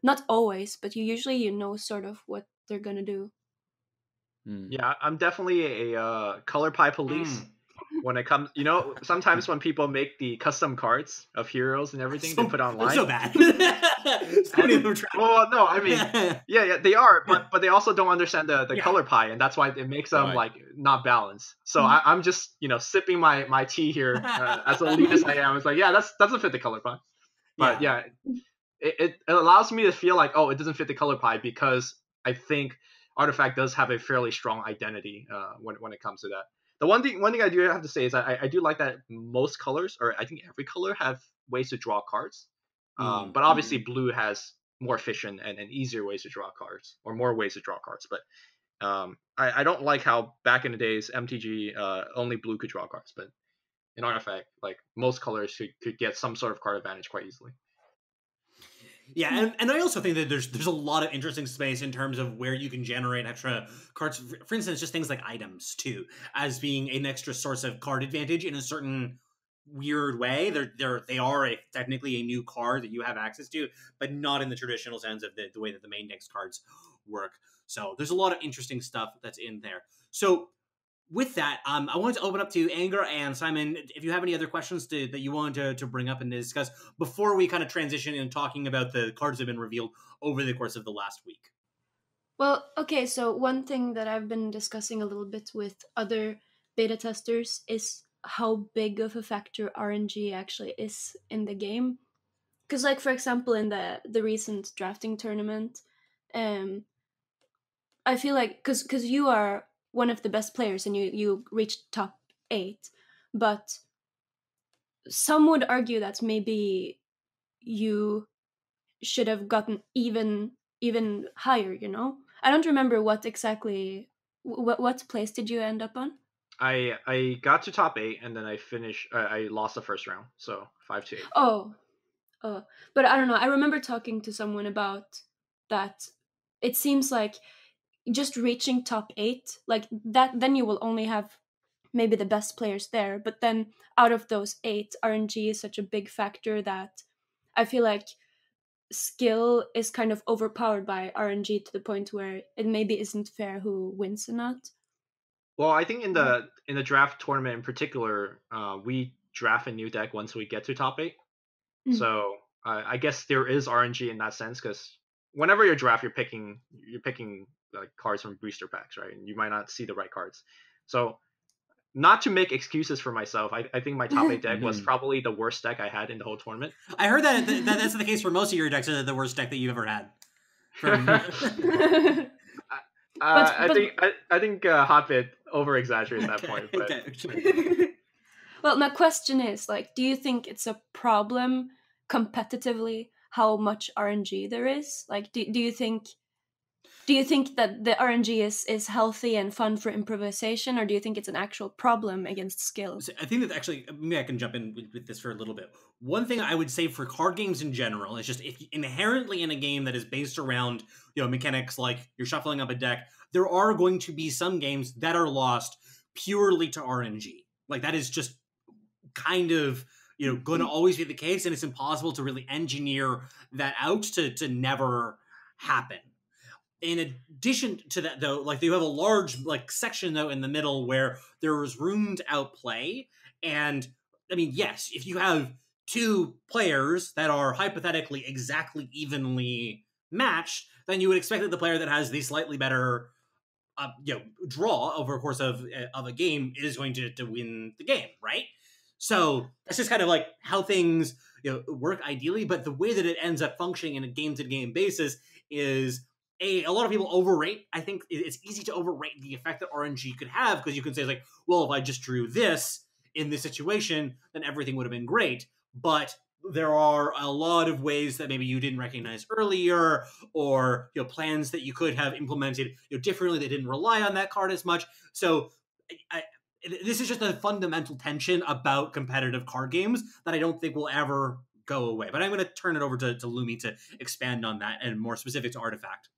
not always, but you usually sort of what they're gonna do. Yeah, I'm definitely a color pie police. When it comes, sometimes when people make the custom cards of heroes and everything to put online, so bad. So many of them try. Well, no, I mean, yeah, they are, but they also don't understand the color pie, and that's why it makes them like not balanced. So I'm just sipping my tea here as elite as I am. It's like, yeah, that doesn't fit the color pie, but yeah, it allows me to feel like, oh, it doesn't fit the color pie, because I think Artifact does have a fairly strong identity when it comes to that. The one thing I do have to say is I do like that most colors, or I think every color, have ways to draw cards. But obviously blue has more efficient and easier ways to draw cards, or more ways to draw cards. But I don't like how back in the days MTG only blue could draw cards, but in Artifact, like, most colors could get some sort of card advantage quite easily. Yeah, and I also think that there's a lot of interesting space in terms of where you can generate extra cards. For instance, just things like items too, as being an extra source of card advantage in a certain weird way. They are technically a new card that you have access to, but not in the traditional sense of the way that the main deck's cards work. So there's a lot of interesting stuff that's in there. So with that, I wanted to open up to Anger and Simon, if you have any other questions that you want to bring up and discuss before we kind of transition in talking about the cards that have been revealed over the course of the last week. Well, okay, so one thing that I've been discussing a little bit with other beta testers is how big of a factor RNG actually is in the game. Because, like, for example, in the recent drafting tournament, I feel like, because you are one of the best players and you reached top 8, but some would argue that maybe you should have gotten even higher, I don't remember what place did you end up on? I got to top 8, and then I lost the first round, so 5-8. Oh, but I don't know, I remember talking to someone about that. It seems like just reaching top 8 like that, then you will only have maybe the best players there, but then out of those 8, RNG is such a big factor that I feel like skill is kind of overpowered by RNG to the point where it maybe isn't fair who wins or not. Well, I think in the draft tournament in particular, we draft a new deck once we get to top 8. So I guess there is RNG in that sense, because whenever you draft, you're picking like cards from booster packs, right? And you might not see the right cards. So, not to make excuses for myself, I think my top 8 deck was probably the worst deck I had in the whole tournament. I heard that that's the case for most of your decks. The worst deck that you've ever had. I think Hotbit over exaggerates that point. But... Okay. Well, my question is, like, do you think it's a problem competitively how much RNG there is? Like, do you think that the RNG is healthy and fun for improvisation, or do you think it's an actual problem against skill? So I think that actually, maybe I can jump in with this for a little bit. One thing I would say for card games in general is just, if inherently in a game that is based around mechanics like you're shuffling up a deck, there are going to be some games that are lost purely to RNG. Like, that is just kind of going to always be the case, and it's impossible to really engineer that out to never happen. In addition to that, though, like, you have a large section though in the middle where there is room to outplay. And I mean, yes, if you have 2 players that are hypothetically exactly evenly matched, then you would expect that the player that has the slightly better draw over the course of a game is going to win the game, right? So that's just kind of like how things work ideally. But the way that it ends up functioning in a game-to-game basis is a lot of people overrate. I think it's easy to overrate the effect that RNG could have, because you can say, like, well, if I just drew this in this situation, then everything would have been great. But there are a lot of ways that maybe you didn't recognize earlier, or plans that you could have implemented differently that didn't rely on that card as much. So this is just a fundamental tension about competitive card games that I don't think will ever go away. But I'm going to turn it over to Lumi to expand on that, and more specific to Artifact.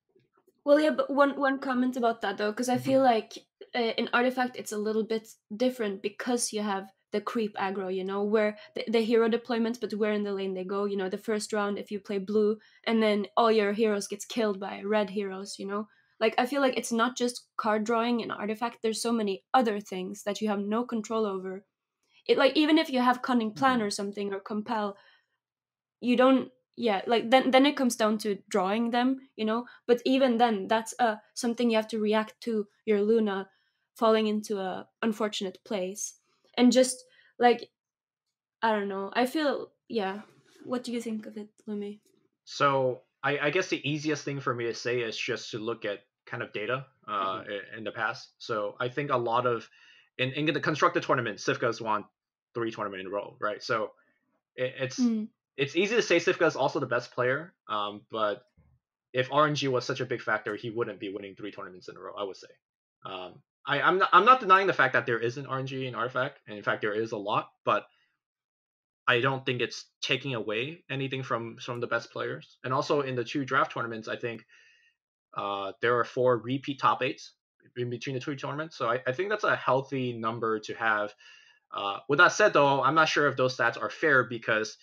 Well, yeah, but one comment about that, though, because I feel like in Artifact it's a little bit different, because you have the creep aggro, where the hero deployment, but where in the lane they go. The first round, if you play blue, and then all your heroes gets killed by red heroes, Like, I feel like it's not just card drawing and artifact. There's so many other things that you have no control over. It, like, even if you have Cunning Plan or something, or Compel, you don't, yeah, like, then it comes down to drawing them, you know? But even then, that's something you have to react to your Luna falling into a unfortunate place. And just, like, I don't know. I feel, yeah. What do you think of it, Lumi? So I guess the easiest thing for me to say is just to look at kind of data in the past. So I think a lot of in the constructed tournament, Sivka's won 3 tournaments in a row, right? So it's easy to say Sivka is also the best player, but if RNG was such a big factor, he wouldn't be winning 3 tournaments in a row, I would say. I'm not denying the fact that there isn't RNG in Artifact, and in fact there is a lot, but I don't think it's taking away anything from the best players. And also in the 2 draft tournaments, I think there are 4 repeat top 8s in between the 2 tournaments. So I think that's a healthy number to have. With that said, though, I'm not sure if those stats are fair, because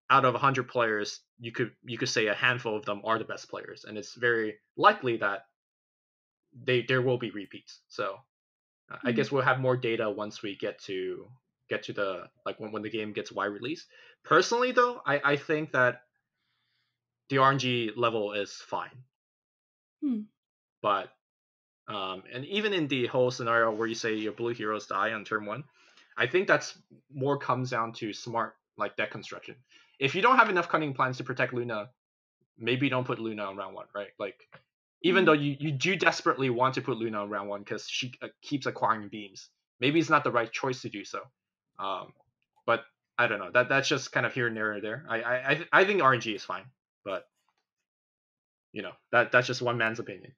out of 100 players, you could say a handful of them are the best players, and it's very likely that there will be repeats. So I guess we'll have more data once we get to the, like, when the game gets wide release. Personally, though, I think that the RNG level is fine. But and even in the whole scenario where you say your blue heroes die on turn 1, I think that's more comes down to smart, like, deck construction. If you don't have enough Cunning Plans to protect Luna, maybe don't put Luna on round 1, right? Like, even though you do desperately want to put Luna on round 1 because she keeps acquiring beams, maybe it's not the right choice to do so. But I don't know. That's just kind of here and there. I think RNG is fine, but that's just one man's opinion.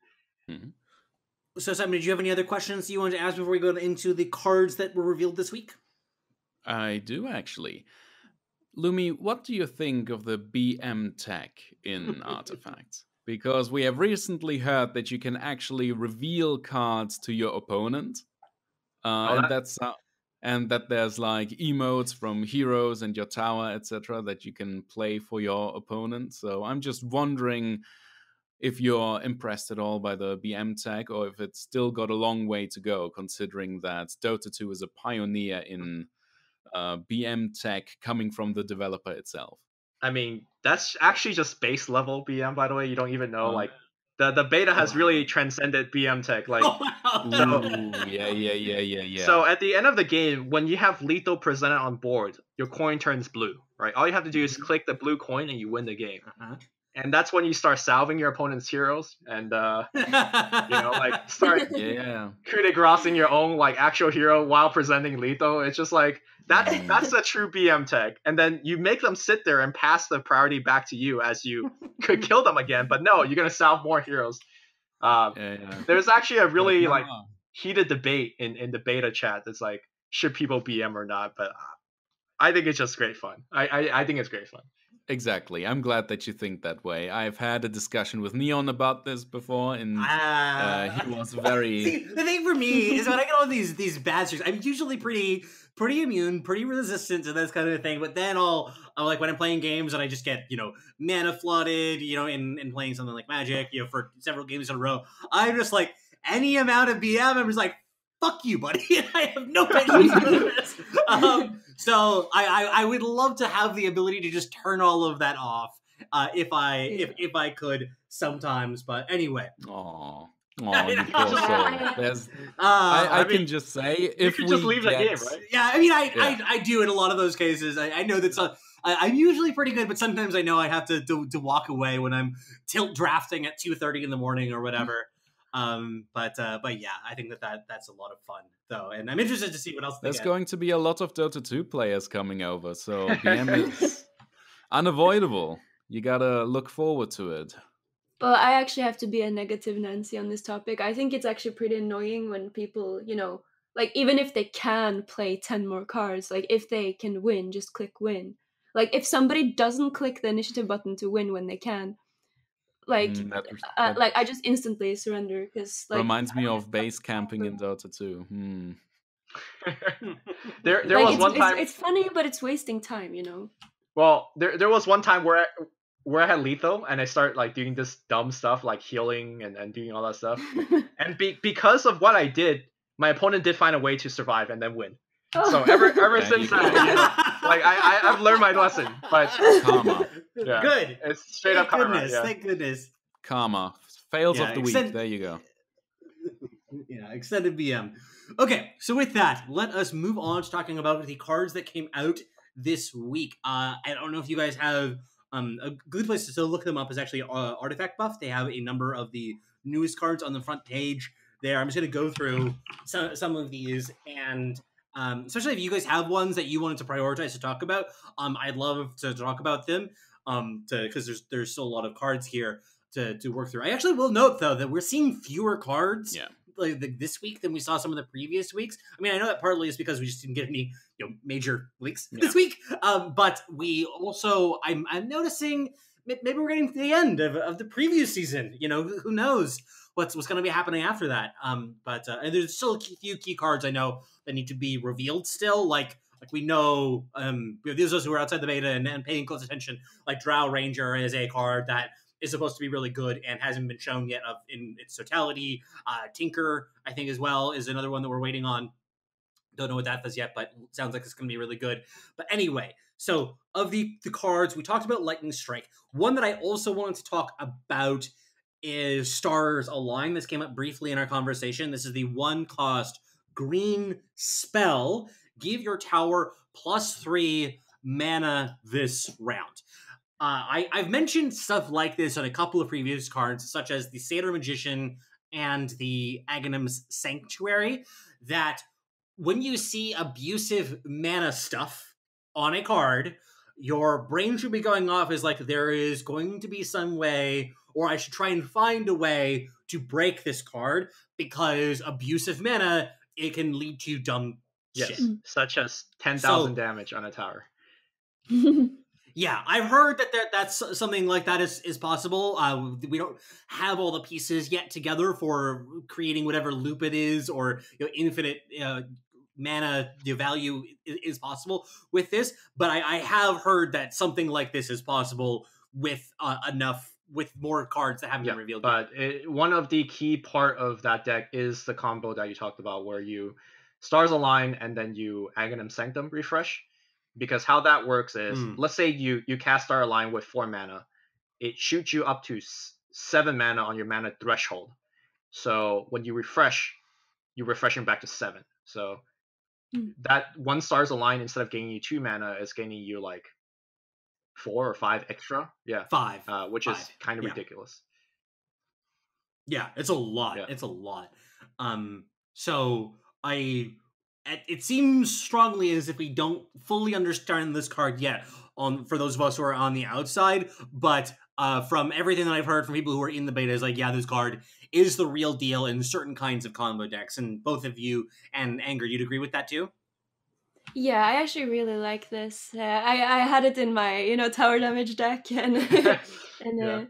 So, Simon, did you have any other questions you wanted to ask before we go into the cards that were revealed this week? I do, actually. Lumi, what do you think of the BM tech in Artifacts? Because we have recently heard that you can actually reveal cards to your opponent, and that there's like emotes from heroes and your tower, etc., that you can play for your opponent. So I'm just wondering if you're impressed at all by the BM tech, or if it's still got a long way to go, considering that Dota 2 is a pioneer in BM tech coming from the developer itself. I mean, that's actually just base level BM, by the way. You don't even know, like, the beta has really transcended BM tech. Like, yeah. So at the end of the game, when you have lethal presented on board, your coin turns blue, right? All you have to do is click the blue coin and you win the game. And that's when you start salving your opponent's heroes and like, start coup de graceing your own, like, actual hero while presenting lethal. It's just like that's a true BM tech. And then you make them sit there and pass the priority back to you as you could kill them again, but no, you're gonna salve more heroes. There's actually a really like heated debate in the beta chat that's like, should people BM or not? But I think it's just great fun. I think it's great fun. Exactly. I'm glad that you think that way. I've had a discussion with Neon about this before, and he was very... See, the thing for me is when I get all these bad streaks, I'm usually pretty immune, pretty resistant to this kind of thing, but then I'll like, when I'm playing games and I just get, mana flooded, in playing something like Magic, for several games in a row, I'm just like, any amount of BM, I'm just like, fuck you, buddy. I have no patience for this. So I would love to have the ability to just turn all of that off if I could sometimes. But anyway. Aww, you poor soul. I can just say, if we just leave the game, right? Yeah, I mean, I do in a lot of those cases. I know that I'm usually pretty good, but sometimes I know I have to walk away when I'm tilt drafting at 2:30 in the morning or whatever. But yeah, I think that's a lot of fun though, and I'm interested to see what else. There's going to be a lot of Dota 2 players coming over, so BM is unavoidable. You gotta look forward to it. Well, I actually have to be a negative Nancy on this topic. I think it's actually pretty annoying when people, like, even if they can play 10 more cards, like, if they can win, just click win. Like, if somebody doesn't click the initiative button to win when they can, like, like, I just instantly surrender, because, like, reminds me of base camping in Dota 2. There was one time. It's funny, but it's wasting time, Well, there was one time where where I had lethal and I start like doing this dumb stuff like healing and doing all that stuff. And because of what I did, my opponent did find a way to survive and then win. So ever There since you that, go. like I've learned my lesson. But Karma. yeah, Good. it's straight up karma. Goodness, Yeah. thank goodness. Karma. Fails Yeah, of the week. There you go. Yeah, extended BM. Okay, so with that, let us move on to talking about the cards that came out this week. I don't know if you guys have a good place to still look them up is actually Artifact Buff. They have a number of the newest cards on the front page there. I'm just going to go through some of these, and especially if you guys have ones that you wanted to prioritize to talk about, I'd love to talk about them because there's still a lot of cards here to work through. I actually will note though that we're seeing fewer cards like this week than we saw some of the previous weeks. I mean, I know that partly is because we just didn't get any major leaks this week, but we also I'm noticing maybe we're getting to the end of the previous season. Who knows what's going to be happening after that. But and there's still a few key cards I know that need to be revealed still. Like we know, those of us who are outside the beta and paying close attention, like Drow Ranger is a card that is supposed to be really good and hasn't been shown yet in its totality. Tinker, I think, as well, is another one that we're waiting on. Don't know what that does yet, but sounds like it's going to be really good. But anyway, so of the cards, we talked about Lightning Strike. One that I also wanted to talk about is Stars Align. This came up briefly in our conversation. This is the 1-cost green spell. Give your tower +3 mana this round. I've mentioned stuff like this on a couple of previous cards, such as the Satyr Magician and the Aghanim's Sanctuary, that when you see abusive mana stuff on a card, your brain should be going off as like, there is going to be some way, or I should try and find a way to break this card, because abusive mana, it can lead to dumb shit. Such as 10,000 damage on a tower. Yeah, I've heard that that's something like that is possible. We don't have all the pieces yet together for creating whatever loop it is, or infinite mana value is possible with this. But I have heard that something like this is possible with with more cards that haven't been revealed but yet. One of the key part of that deck is the combo that you talked about, where you Stars Align and then you Aghanim Sanctum refresh. Because how that works is, let's say you cast Star Align with 4 mana, it shoots you up to 7 mana on your mana threshold. So when you refresh, you're refreshing back to 7. So that 1 Stars Align, instead of gaining you 2 mana, is gaining you like 4 or 5 extra. Yeah, 5, which is kind of ridiculous. Yeah, it's a lot. It's a lot. So it seems strongly as if we don't fully understand this card yet, for those of us who are on the outside, but from everything that I've heard from people who are in the beta is like, yeah, this card is the real deal in certain kinds of combo decks, and both of you and Anger, you'd agree with that too? Yeah, I actually really like this. I had it in my tower damage deck, and and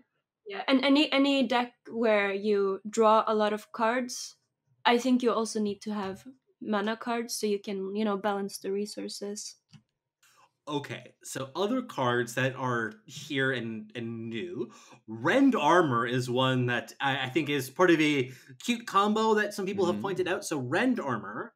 any deck where you draw a lot of cards, I think you also need to have mana cards so you can balance the resources. Okay, so other cards that are here and new. Rend Armour is one that I think is part of a cute combo that some people have pointed out. So Rend Armour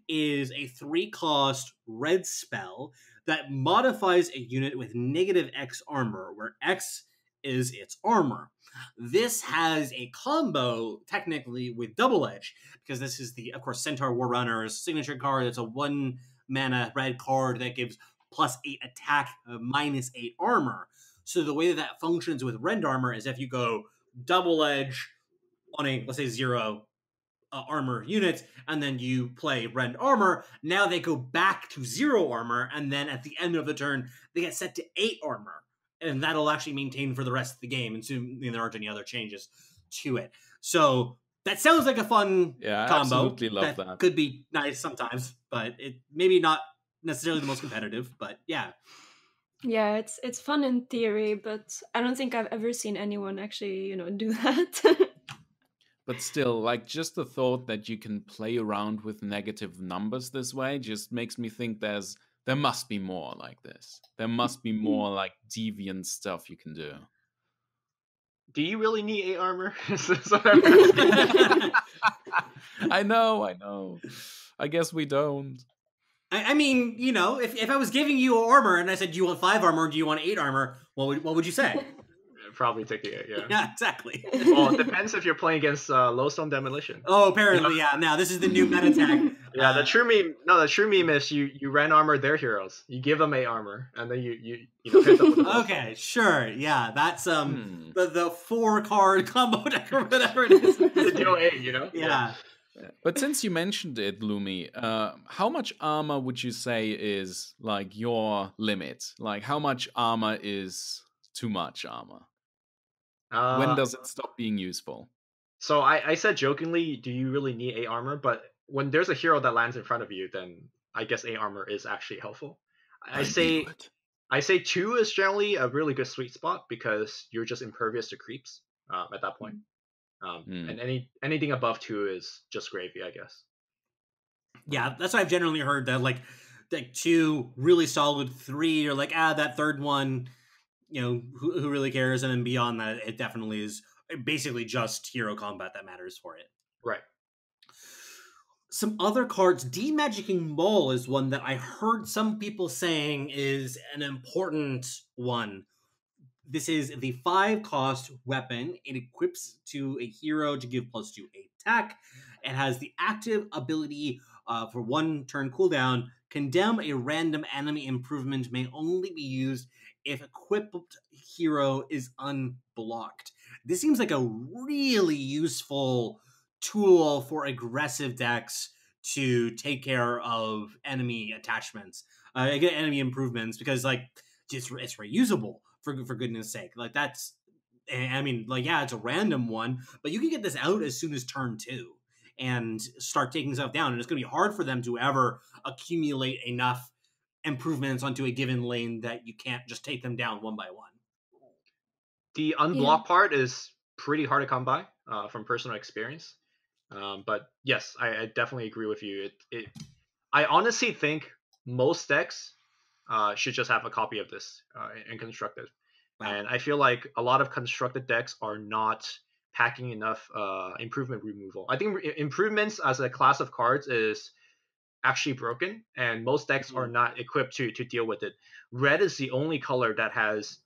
is a 3-cost red spell that modifies a unit with -X armor, where X is its armor. This has a combo, technically, with Double Edge, because this is of course, Centaur Warrunner's signature card. It's a 1 mana red card that gives +8 attack, -8 armor. So the way that functions with Rend Armour is if you go Double Edge on a, let's say, 0 armor units, and then you play Rend Armour, now they go back to 0 armor, and then at the end of the turn, they get set to 8 armor. And that'll actually maintain for the rest of the game, and soon there aren't any other changes to it. So that sounds like a fun combo. I absolutely love that. Could be nice sometimes, but it maybe not necessarily the most competitive, but yeah. Yeah, it's fun in theory, but I don't think I've ever seen anyone actually, do that. But still, like, just the thought that you can play around with negative numbers this way just makes me think there's there must be more like this. There must be more like deviant stuff you can do. Do you really need 8 armor? That's what I'm asking. I know. I guess we don't. I mean, you know, if I was giving you armor and I said, do you want 5 armor or do you want 8 armor, what would you say? Probably take the 8, yeah. Yeah, exactly. Well, it depends if you're playing against Lowstone Demolition. Oh, apparently, yeah. Now, this is the new meta tag. Yeah, the true meme is you Rend Armor their heroes. You give them 8 armor, and then you hit them with the Okay, sure, yeah. That's the 4-card combo deck or whatever it is. to deal 8, you know? Yeah. But since you mentioned it, Lumi, how much armor would you say is like your limit? Like, how much armor is too much armor? When does it stop being useful? So I said jokingly, do you really need 8 armor? But when there's a hero that lands in front of you, then I guess 8 armor is actually helpful. I say 2 is generally a really good sweet spot because you're just impervious to creeps at that point. And anything above 2 is just gravy, I guess. Yeah, that's what I've generally heard, that like 2 really solid, 3 you're like, that third one, you know, who really cares? And then beyond that, it definitely is basically just hero combat that matters for it. Right. Some other cards, Demagicking Mole is one that I heard some people saying is an important one. This is the 5-cost weapon. It equips to a hero to give +2 attack. It has the active ability for 1 turn cooldown. Condemn a random enemy improvement may only be used if equipped hero is unblocked. This seems like a really useful tool for aggressive decks to take care of enemy attachments, enemy improvements, because like it's reusable for goodness sake. Like that's, I mean, like yeah, it's a random one, but you can get this out as soon as turn 2 and start taking stuff down, and it's going to be hard for them to ever accumulate enough improvements onto a given lane that you can't just take them down one by one. The unblock part is pretty hard to come by from personal experience. But yes, I definitely agree with you. I honestly think most decks should just have a copy of this in constructed. Wow. And I feel like a lot of constructed decks are not packing enough improvement removal. I think improvements as a class of cards is actually broken, and most decks are not equipped to deal with it. Red is the only color that has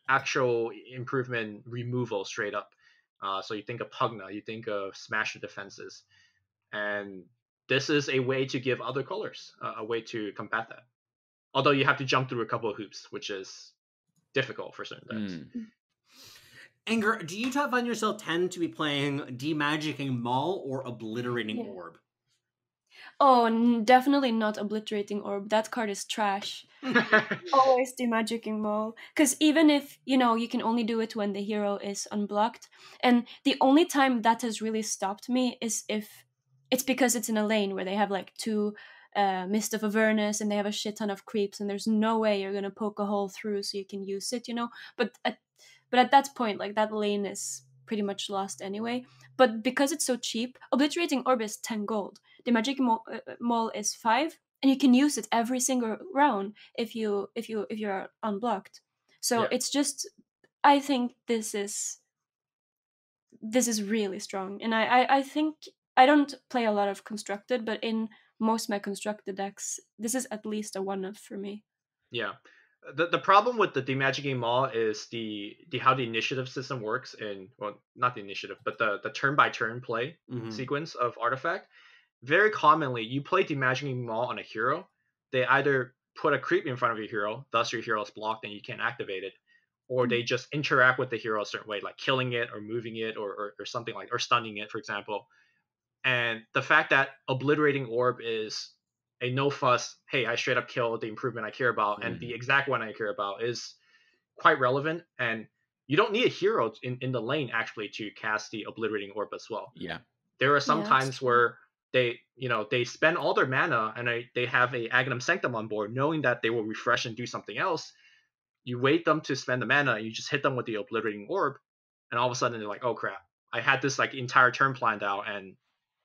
actual improvement removal straight up. So you think of Pugna, you think of Smasher defenses, and this is a way to give other colors a way to combat that. Although you have to jump through a couple of hoops, which is difficult for certain decks. Anger, do you find yourself tend to be playing Demagicking Maul or Obliterating Orb? Oh, definitely not Obliterating Orb. That card is trash. Always Demagicking Maul. Because even if, you can only do it when the hero is unblocked. And the only time that has really stopped me is if it's because it's in a lane where they have like 2 Mist of Avernus and they have a shit ton of creeps and there's no way you're going to poke a hole through so you can use it, But at that point, like, that lane is pretty much lost anyway. But because it's so cheap, Obliterating Orb is 10 gold. Demagicking Maul is 5, and you can use it every single round if you're unblocked. So it's just, I think this is really strong. And I think I don't play a lot of constructed, but in most of my constructed decks, this is at least a 1-off for me. Yeah. The problem with the Demagicking Maul is the how the initiative system works in, well, not the initiative, but the turn-by-turn play sequence of Artifact. Very commonly, you play Demagicking Maul on a hero, they either put a creep in front of your hero, thus your hero is blocked and you can't activate it, or they just interact with the hero a certain way, like killing it or moving it or something like, or stunning it, for example. And the fact that Obliterating Orb is a no fuss, hey, I straight up kill the improvement I care about, and the exact one I care about is quite relevant. And you don't need a hero in the lane actually to cast the Obliterating Orb as well. Yeah. There are some times where they spend all their mana and they have a Aghanim Sanctum on board, knowing that they will refresh and do something else. You wait them to spend the mana, and you just hit them with the Obliterating Orb, and all of a sudden they're like, oh crap, I had this like entire turn planned out, and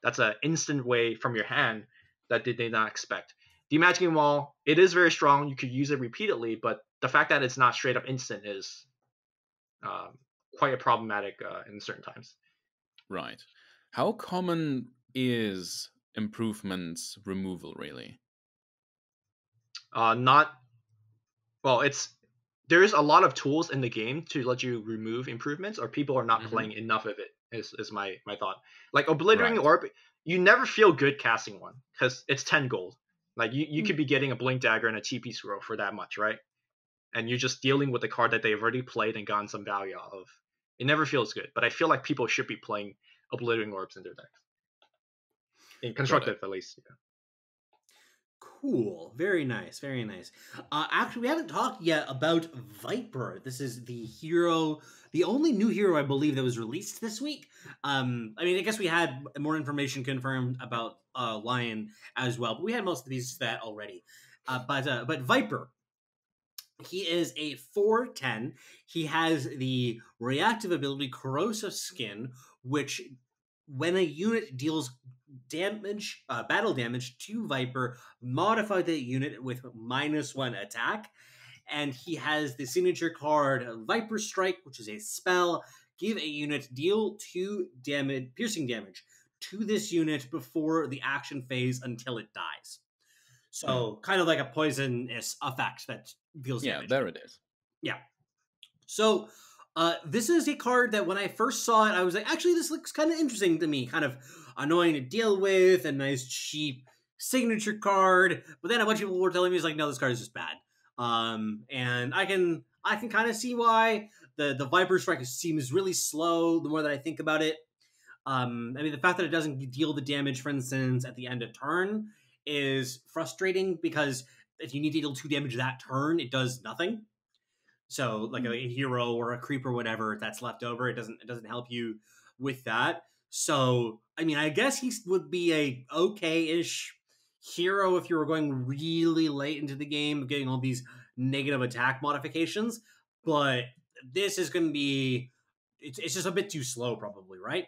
that's an instant way from your hand that they did not expect. the Magic Wall, it is very strong. You could use it repeatedly, but the fact that it's not straight up instant is quite problematic in certain times. Right. How common is improvements removal, really? Not well. There's a lot of tools in the game to let you remove improvements, or people are not playing enough of it. Is my thought. Like Obliterating Orb, you never feel good casting one because it's 10 gold. Like you could be getting a Blink Dagger and a TP Scroll for that much, right? And you're just dealing with a card that they've already played and gotten some value out of. It never feels good, but I feel like people should be playing Obliterating Orbs in their decks. In constructive, at least. Yeah. Cool. Very nice. Very nice. Actually, we haven't talked yet about Viper. This is the hero, the only new hero I believe that was released this week. I mean, I guess we had more information confirmed about Lion as well, but we had most of these that already. But Viper, he is a 4/10. He has the reactive ability Corrosive Skin, which when a unit deals damage, battle damage to Viper, modify the unit with -1 attack. And he has the signature card Viper Strike, which is a spell. Give a unit deal 2 damage, piercing damage to this unit before the action phase until it dies. So kind of like a poisonous effect that deals damage. Yeah, there it is. Yeah. So this is a card that when I first saw it, I was like, actually, this looks kind of interesting to me. Kind of annoying to deal with, a nice cheap signature card. But then a bunch of people were telling me, it's like, no, this card is just bad. And I can kind of see why. The Viper Strike seems really slow the more that I think about it. I mean, the fact that it doesn't deal the damage, for instance, at the end of turn is frustrating because if you need to deal 2 damage that turn, it does nothing. So like a hero or a creep or whatever that's left over, it doesn't help you with that. So I mean, I guess he would be a okay-ish hero if you were going really late into the game, getting all these negative attack modifications. But this is going to be, it's just a bit too slow, probably, right?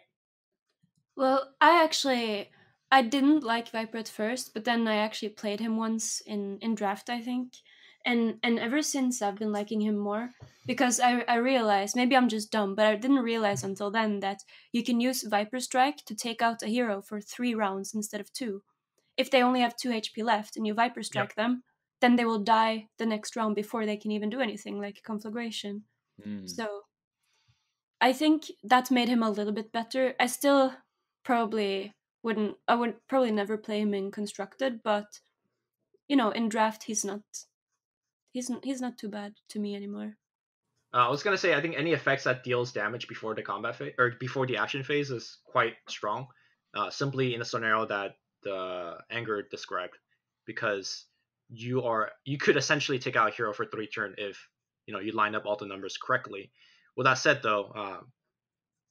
Well, I didn't like Viper at first, but then I actually played him once in draft, I think. And ever since I've been liking him more because I realized, maybe I'm just dumb, but I didn't realize until then that you can use Viper Strike to take out a hero for 3 rounds instead of 2. If they only have 2 HP left and you Viper Strike them, then they will die the next round before they can even do anything, like Conflagration. So I think that made him a little bit better. I still probably would probably never play him in Constructed, but you know, in draft he's not too bad to me anymore. I was gonna say, I think any effects that deals damage before the combat phase or before the action phase is quite strong. Simply in a scenario that the Anger described, because you could essentially take out a hero for 3 turns if you line up all the numbers correctly. With that said, though,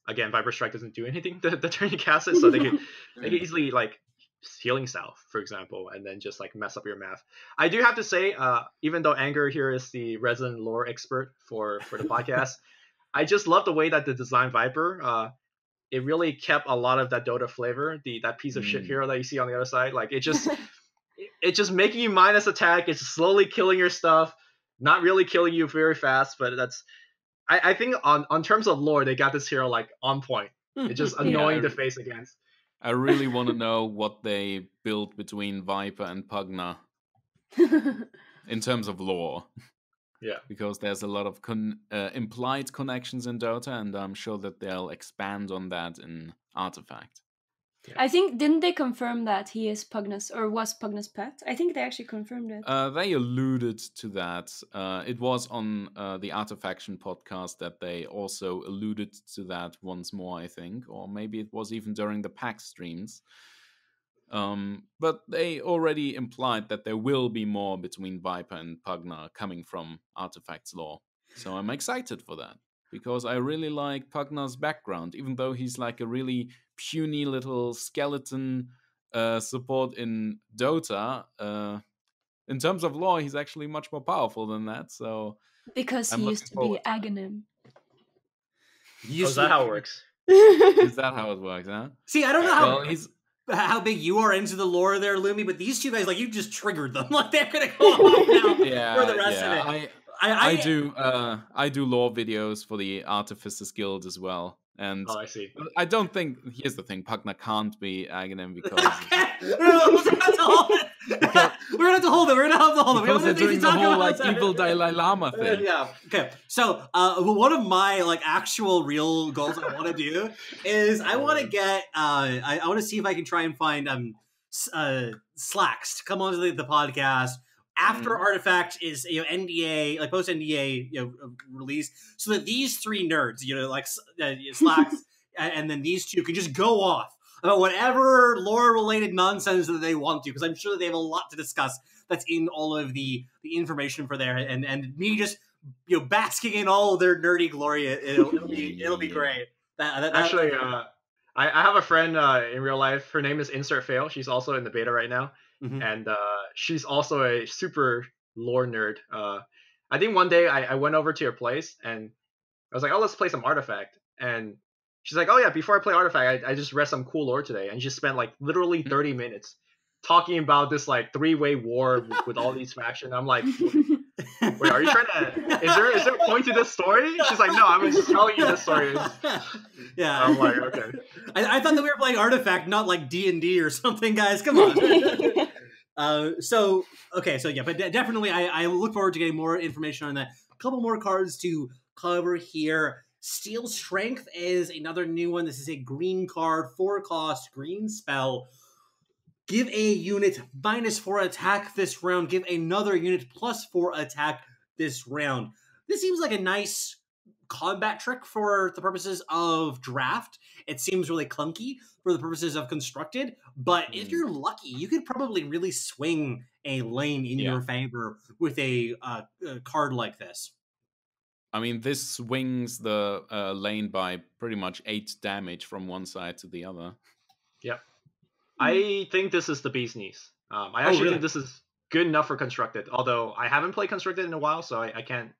again, Viper Strike doesn't do anything the turn you cast it, so they could easily like Healing Salve, for example, and then just like mess up your math. I do have to say, even though Anger here is the resident lore expert for the podcast, I just love the way that the design Viper, it really kept a lot of that Dota flavor, that piece of shit hero that you see on the other side. Like it just making you minus attack. It's slowly killing your stuff, not really killing you very fast, but that's. I think on terms of lore, they got this hero like on point. It's just annoying to face against. I really want to know what they built between Viper and Pugna in terms of lore. Yeah. Because there's a lot of implied connections in Dota, and I'm sure that they'll expand on that in Artifact. Yeah. I think, didn't they confirm that he is Pugna's, or was Pugna's pet? I think they actually confirmed it. They alluded to that. It was on the Artifaction podcast that they also alluded to that once more, I think. Or maybe it was even during the PAX streams. But they already implied that there will be more between Viper and Pugna coming from Artifact's lore. So I'm excited for that. Because I really like Pugna's background, even though he's like a really puny little skeleton support in Dota. In terms of lore, he's actually much more powerful than that. So because he used to be Aghanim. Is that how it works? Is that how it works? Huh? See, I don't know how. Well, how big you are into the lore there, Lumi, but these two guys, like, you just triggered them. Like, they're gonna go off now for the rest of it. I do lore videos for the Artificers Guild as well. And Oh, I see. I don't think, here's the thing, Pugna can't be Aghanim because We're gonna have to hold it. We're gonna have to hold it. because they're doing the whole like evil Dalai Lama thing. Yeah. Okay. So, one of my like actual real goals I want to do is I want to get I want to see if I can try and find Slacks to come onto the podcast after Artifact is NDA, like post NDA release, so that these three nerds, like Slacks and then these two can just go off about whatever lore related nonsense that they want to, because I'm sure that they have a lot to discuss that's in all of the information for there, and me just basking in all of their nerdy glory. It'll be great. Actually, I have a friend in real life. Her name is Insert Fail. She's also in the beta right now. And she's also a super lore nerd. I think one day I went over to her place and I was like, oh, let's play some Artifact. And she's like, oh yeah, before I play Artifact, I just read some cool lore today. And she spent like literally 30 minutes talking about this like 3-way war with all these factions. I'm like, wait, are you trying to, is there a point to this story? She's like, no, I'm just telling you this story. Yeah. I'm like, okay. I thought that we were playing Artifact, not like D&D or something, guys. Come on. But definitely I look forward to getting more information on that. A couple more cards to cover here. Steel Strength is another new one. This is a green card, 4 cost, green spell. Give a unit -4 attack this round. Give another unit +4 attack this round. This seems like a nice combat trick for the purposes of draft. It seems really clunky for the purposes of constructed, but if you're lucky, you could probably really swing a lane in your favor with a card like this. I mean, this swings the lane by pretty much 8 damage from one side to the other. Yep. I think this is the bee's knees. I actually think this is good enough for constructed, although I haven't played constructed in a while, so I can't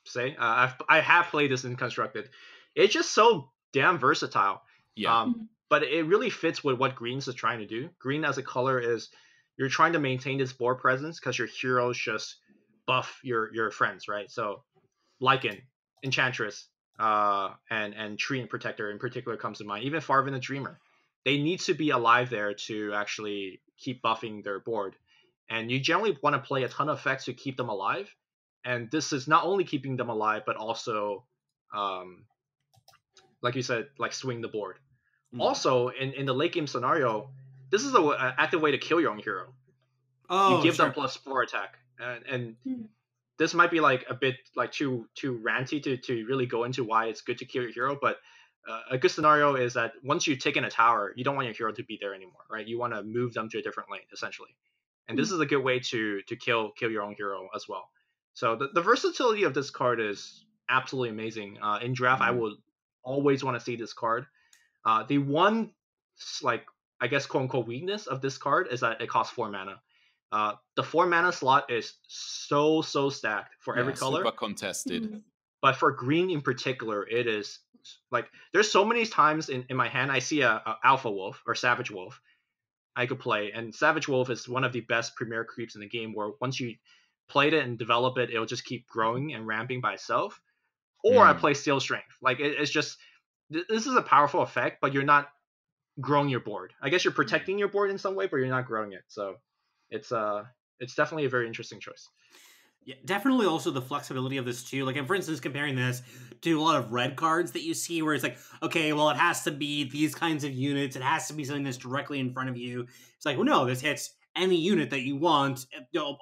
say. I have played this in constructed. It's just so damn versatile. Yeah. But it really fits with what Greens is trying to do. Green as a color is, you're trying to maintain this board presence because your heroes just buff your friends, right? So Lycan, Enchantress, and Tree and Protector in particular comes to mind. Even Farvin the Dreamer. They need to be alive there to actually keep buffing their board. And you generally want to play a ton of effects to keep them alive. And this is not only keeping them alive, but also, like you said, like swing the board. Also, in the late game scenario, this is an active way to kill your own hero. You give them +4 attack. And this might be like a bit like too ranty to really go into why it's good to kill your hero, but a good scenario is that once you've taken a tower, you don't want your hero to be there anymore, right? You want to move them to a different lane, essentially. And this is a good way to kill your own hero as well. So the versatility of this card is absolutely amazing. In draft, I would always want to see this card. The one, like, I guess, quote-unquote weakness of this card is that it costs 4 mana. The 4 mana slot is so stacked for every color. Super contested. But for green in particular, it is like, there's so many times in my hand I see a Alpha Wolf or Savage Wolf I could play, and Savage Wolf is one of the best premier creeps in the game, where once you played it and develop it, it'll just keep growing and ramping by itself. Or I play Steel Strength. Like, it's just, this is a powerful effect, but you're not growing your board. I guess you're protecting your board in some way, but you're not growing it. So it's definitely a very interesting choice. Yeah, definitely also the flexibility of this too. Like, for instance, comparing this to a lot of red cards that you see where it's like, okay, well, it has to be these kinds of units. It has to be something that's directly in front of you. It's like, well, no, this hits any unit that you want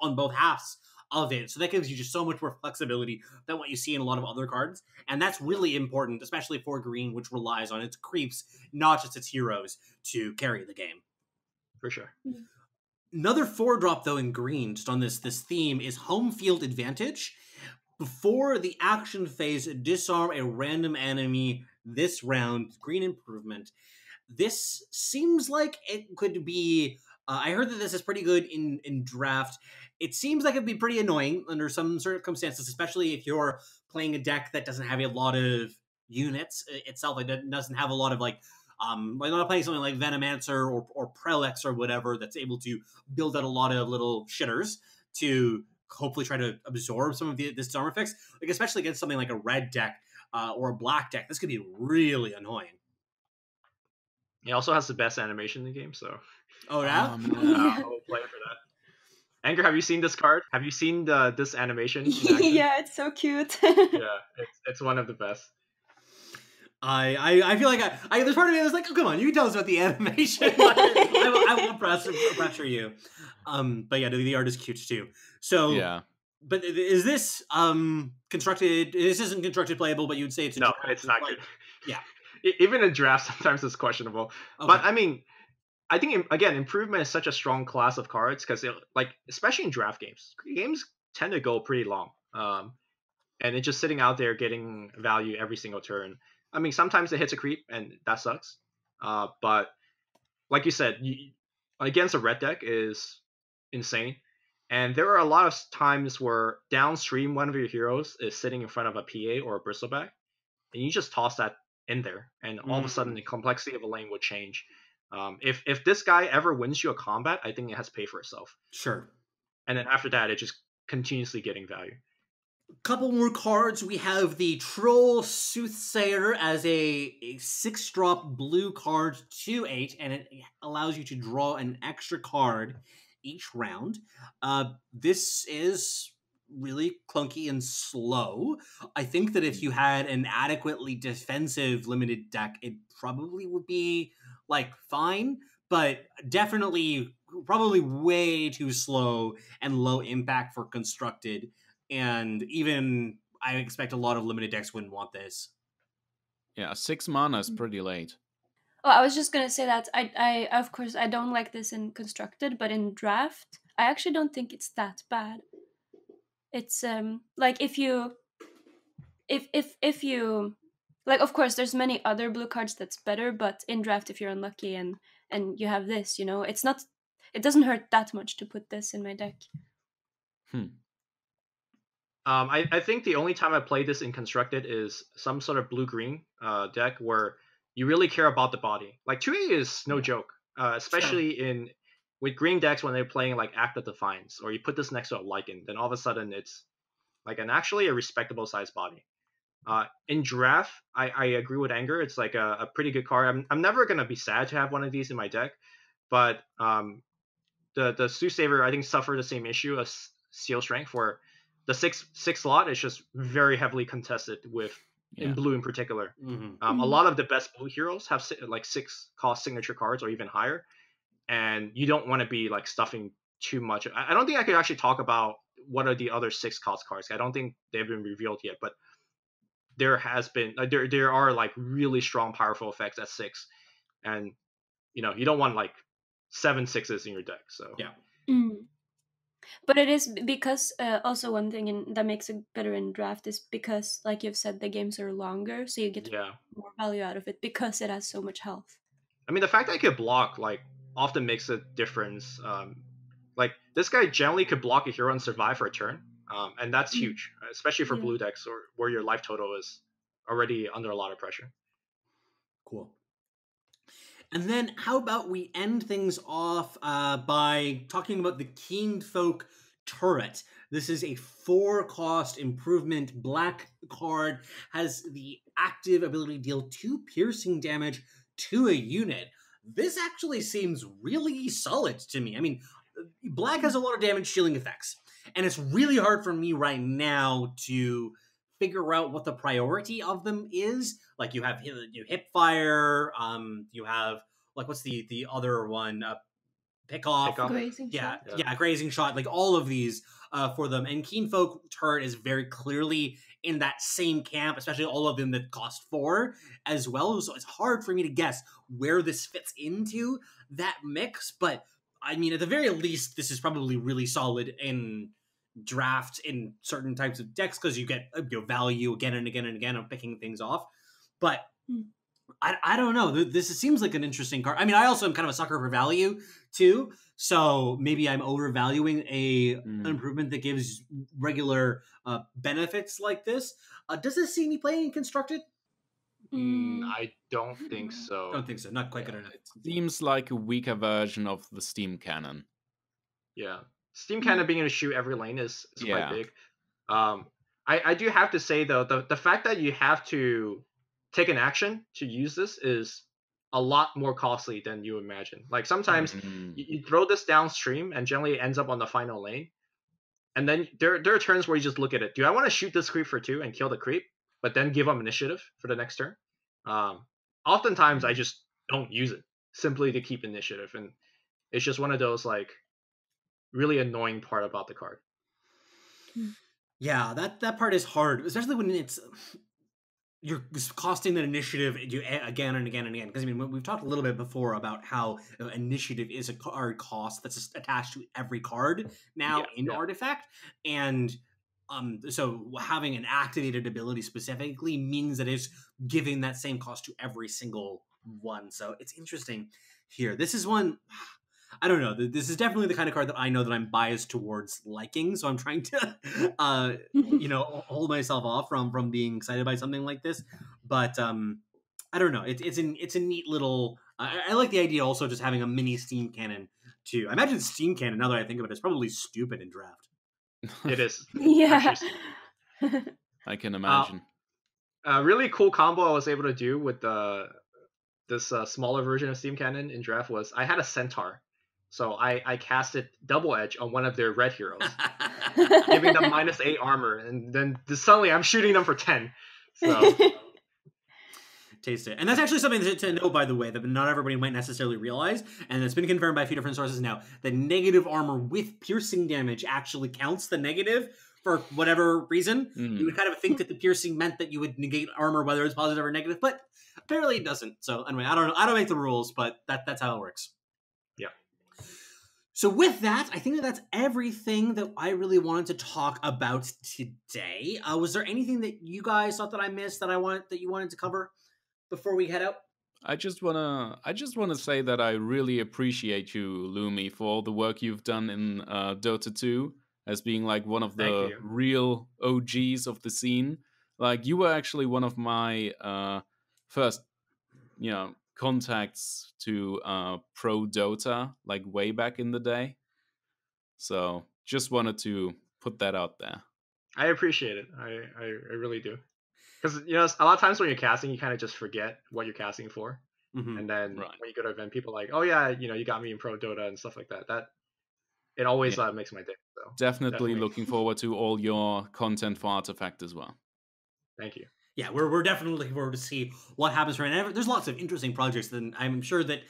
on both halves of it. So that gives you just so much more flexibility than what you see in a lot of other cards. And that's really important, especially for green, which relies on its creeps, not just its heroes, to carry the game. For sure. Another 4-drop, though, in green, just on this theme, is Home Field Advantage. Before the action phase, disarm a random enemy this round. Green improvement. This seems like it could be... I heard that this is pretty good in draft. It seems like it'd be pretty annoying under some circumstances, especially if you're playing a deck that doesn't have a lot of units itself. It doesn't have a lot of, like, Like not playing something like Venomancer or Prelix or whatever that's able to build out a lot of little shitters to hopefully try to absorb some of this disarm effects. Like especially against something like a red deck or a black deck, this could be really annoying. He also has the best animation in the game, so Oh yeah. Yeah. I will play for that. Anger, have you seen this card? Have you seen this animation in action? Yeah, it's so cute. Yeah, it's one of the best. I feel like there's part of me that's like, oh, come on, you can tell us about the animation. I won't pressure you. But yeah, the art is cute too. So Yeah. But is this constructed? This isn't constructed playable, but you'd say it's No, it's not good. Yeah. Even in draft, sometimes it's questionable. Okay. But I mean, I think again, improvement is such a strong class of cards because, like, especially in draft games tend to go pretty long, and it's just sitting out there getting value every single turn. I mean, sometimes it hits a creep, and that sucks. But like you said, against a red deck is insane. And there are a lot of times where downstream one of your heroes is sitting in front of a PA or a bristleback, and you just toss that in there, and all of a sudden the complexity of a lane would change. If this guy ever wins you a combat, I think it has to pay for itself. Sure. And then after that, it's just continuously getting value. Couple more cards. We have the Troll Soothsayer as a 6-drop blue card, 2/8, and it allows you to draw an extra card each round. This is really clunky and slow. I think that if you had an adequately defensive limited deck, it probably would be like fine, but definitely probably way too slow and low impact for constructed. And even I expect a lot of limited decks wouldn't want this. Yeah, 6 mana is pretty late. Oh, I was just gonna say that I of course I don't like this in constructed, but in draft I actually don't think it's that bad. It's like if you like, of course there's many other blue cards that's better, but in draft if you're unlucky and you have this, you know, it doesn't hurt that much to put this in my deck. I think the only time I played this in constructed is some sort of blue-green deck where you really care about the body. Like 2A is no joke, especially with green decks when they're playing like Act of Defiance, or you put this next to a Lycan, then all of a sudden it's like actually a respectable sized body. In draft, I agree with Anger. It's like a pretty good card. I'm never gonna be sad to have one of these in my deck, but the Soothsayer I think suffered the same issue as Seal Strength, where the six slot is just very heavily contested with in blue in particular. A lot of the best blue heroes have like 6 cost signature cards or even higher, and you don't want to be like stuffing too much. I don't think I could actually talk about what are the other 6 cost cards. I don't think they've been revealed yet, but there has been there are like really strong powerful effects at 6, and you don't want like 7 6s in your deck. So yeah. But it is because also one thing that makes it better in draft is because, like you've said, the games are longer, so you get more value out of it because it has so much health. I mean, the fact that I could block like often makes a difference. Like this guy generally could block a hero and survive for a turn, and that's huge, especially for blue decks or where your life total is already under a lot of pressure. Cool. And then how about we end things off by talking about the Keen Folk Turret. This is a 4-cost improvement black card, has the active ability to deal 2 piercing damage to a unit. This actually seems really solid to me. I mean, black has a lot of damage shielding effects, and it's really hard for me right now to figure out what the priority of them is. Like you have hip fire, you have like what's the other one? Pick off. Grazing shot. Yeah, grazing shot. Like all of these for them. And Keen Folk Turret is very clearly in that same camp, especially all of them that cost 4 as well. So it's hard for me to guess where this fits into that mix. But I mean, at the very least, this is probably really solid in draft in certain types of decks because you get value again and again and again of picking things off. But I don't know. This seems like an interesting card. I mean, I also am kind of a sucker for value too. So maybe I'm overvaluing an improvement that gives regular benefits like this. Does this see any play in constructed? I don't think so. Don't think so. Not quite good enough. It seems like a weaker version of the Steam Cannon. Yeah, Steam Cannon being able to shoot every lane is Yeah. quite big. I do have to say though, the fact that you have to take an action to use this is a lot more costly than you imagine. Like sometimes you throw this downstream and generally it ends up on the final lane. And then there are turns where you just look at it. Do I want to shoot this creep for 2 and kill the creep, but then give up initiative for the next turn? Oftentimes I just don't use it simply to keep initiative, and it's just one of those like really annoying part about the card. Yeah, that part is hard, especially when you're costing that initiative again and again and again. Because I mean, we've talked a little bit before about how initiative is a card cost that's attached to every card now in Artifact, and so having an activated ability specifically means that it's giving that same cost to every single one. So it's interesting here. This is one. I don't know. This is definitely the kind of card that I know that I'm biased towards liking. So I'm trying to, hold myself off from being excited by something like this. But I don't know. It's a neat little. I like the idea also just having a mini steam cannon too. I imagine steam cannon. Now that I think of it, it's probably stupid in draft. It is. Yeah. I can imagine. A really cool combo I was able to do with this smaller version of steam cannon in draft was I had a centaur. So I casted Double Edge on one of their red heroes, giving them -8 armor, and then suddenly I'm shooting them for 10. So taste it. And that's actually something to know, by the way, that not everybody might necessarily realize, and it's been confirmed by a few different sources now, that negative armor with piercing damage actually counts the negative for whatever reason. You would kind of think that the piercing meant that you would negate armor, whether it's positive or negative, but apparently it doesn't. So anyway, I don't know. I don't make the rules, but that's how it works. So with that, I think that's everything that I really wanted to talk about today. Was there anything that you guys thought that I missed that you wanted to cover before we head out? I just wanna say that I really appreciate you, Lumi, for all the work you've done in Dota 2 as being like one of the real OGs of the scene. Like you were actually one of my first, contacts to pro Dota, like way back in the day. So just wanted to put that out there. I appreciate it. I really do. Because a lot of times when you're casting, you kind of just forget what you're casting for, and then when you go to an event, people are like, "Oh yeah, you got me in pro Dota and stuff like that." That it always makes my day. So definitely looking forward to all your content for Artifact as well. Thank you. Yeah, we're definitely looking forward to see what happens right now. There's lots of interesting projects, and I'm sure that,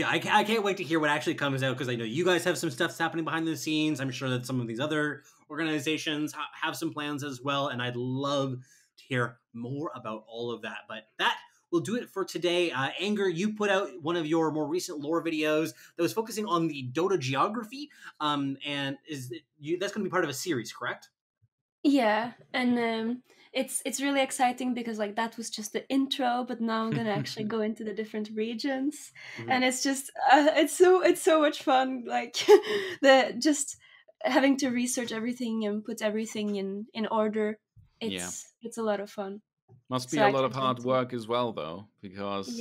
I can't wait to hear what actually comes out, because I know you guys have some stuff that's happening behind the scenes. I'm sure that some of these other organizations have some plans as well, and I'd love to hear more about all of that. But that will do it for today. Anger, you put out one of your more recent lore videos that was focusing on the Dota geography, and that's going to be part of a series, correct? Yeah, and it's really exciting because like that was just the intro, but now I'm gonna actually go into the different regions, and it's just it's so much fun. Like just having to research everything and put everything in order. It's a lot of fun. Must be a lot of hard work as well, though, because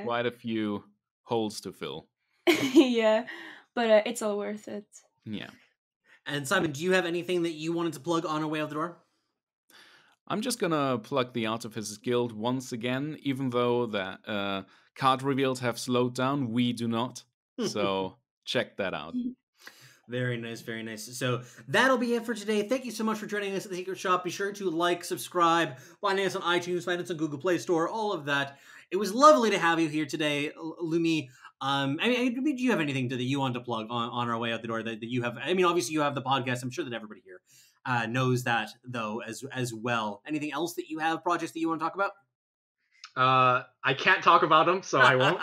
quite a few holes to fill. Yeah, but it's all worth it. Yeah. And Simon, do you have anything that you wanted to plug on our way out the door? I'm just gonna plug the Artificers Guild once again, even though that card reveals have slowed down, we do not. So check that out. Very nice, very nice. So that'll be it for today. Thank you so much for joining us at the Secret Shop. Be sure to like, subscribe, find us on iTunes, find us on Google Play Store, all of that. It was lovely to have you here today, Lumi. Do you have anything that you want to plug on our way out the door that you have? I mean, obviously you have the podcast. I'm sure that everybody here knows that, though, as well. Anything else that you have, projects that you want to talk about? I can't talk about them, so I won't.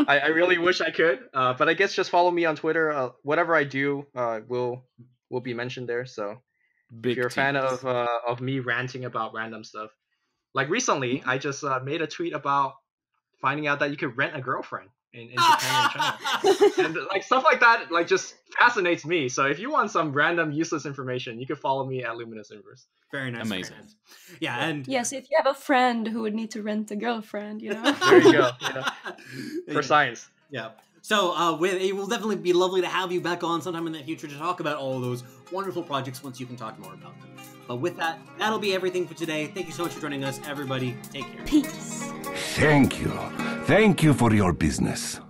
I really wish I could, but I guess just follow me on Twitter. Whatever I do will be mentioned there. So if you're a fan of me ranting about random stuff, like recently, I just made a tweet about finding out that you could rent a girlfriend in Japan and China, and like stuff like that, like just fascinates me. So if you want some random useless information, you can follow me at LuminousInverse. Very nice. Amazing. Very nice. Yeah, and Yes, if you have a friend who would need to rent a girlfriend, you know. There you go. For science. Yeah. So it will definitely be lovely to have you back on sometime in the future to talk about all those wonderful projects once you can talk more about them. But with that, that'll be everything for today. Thank you so much for joining us, everybody. Take care. Peace. Thank you. Thank you for your business.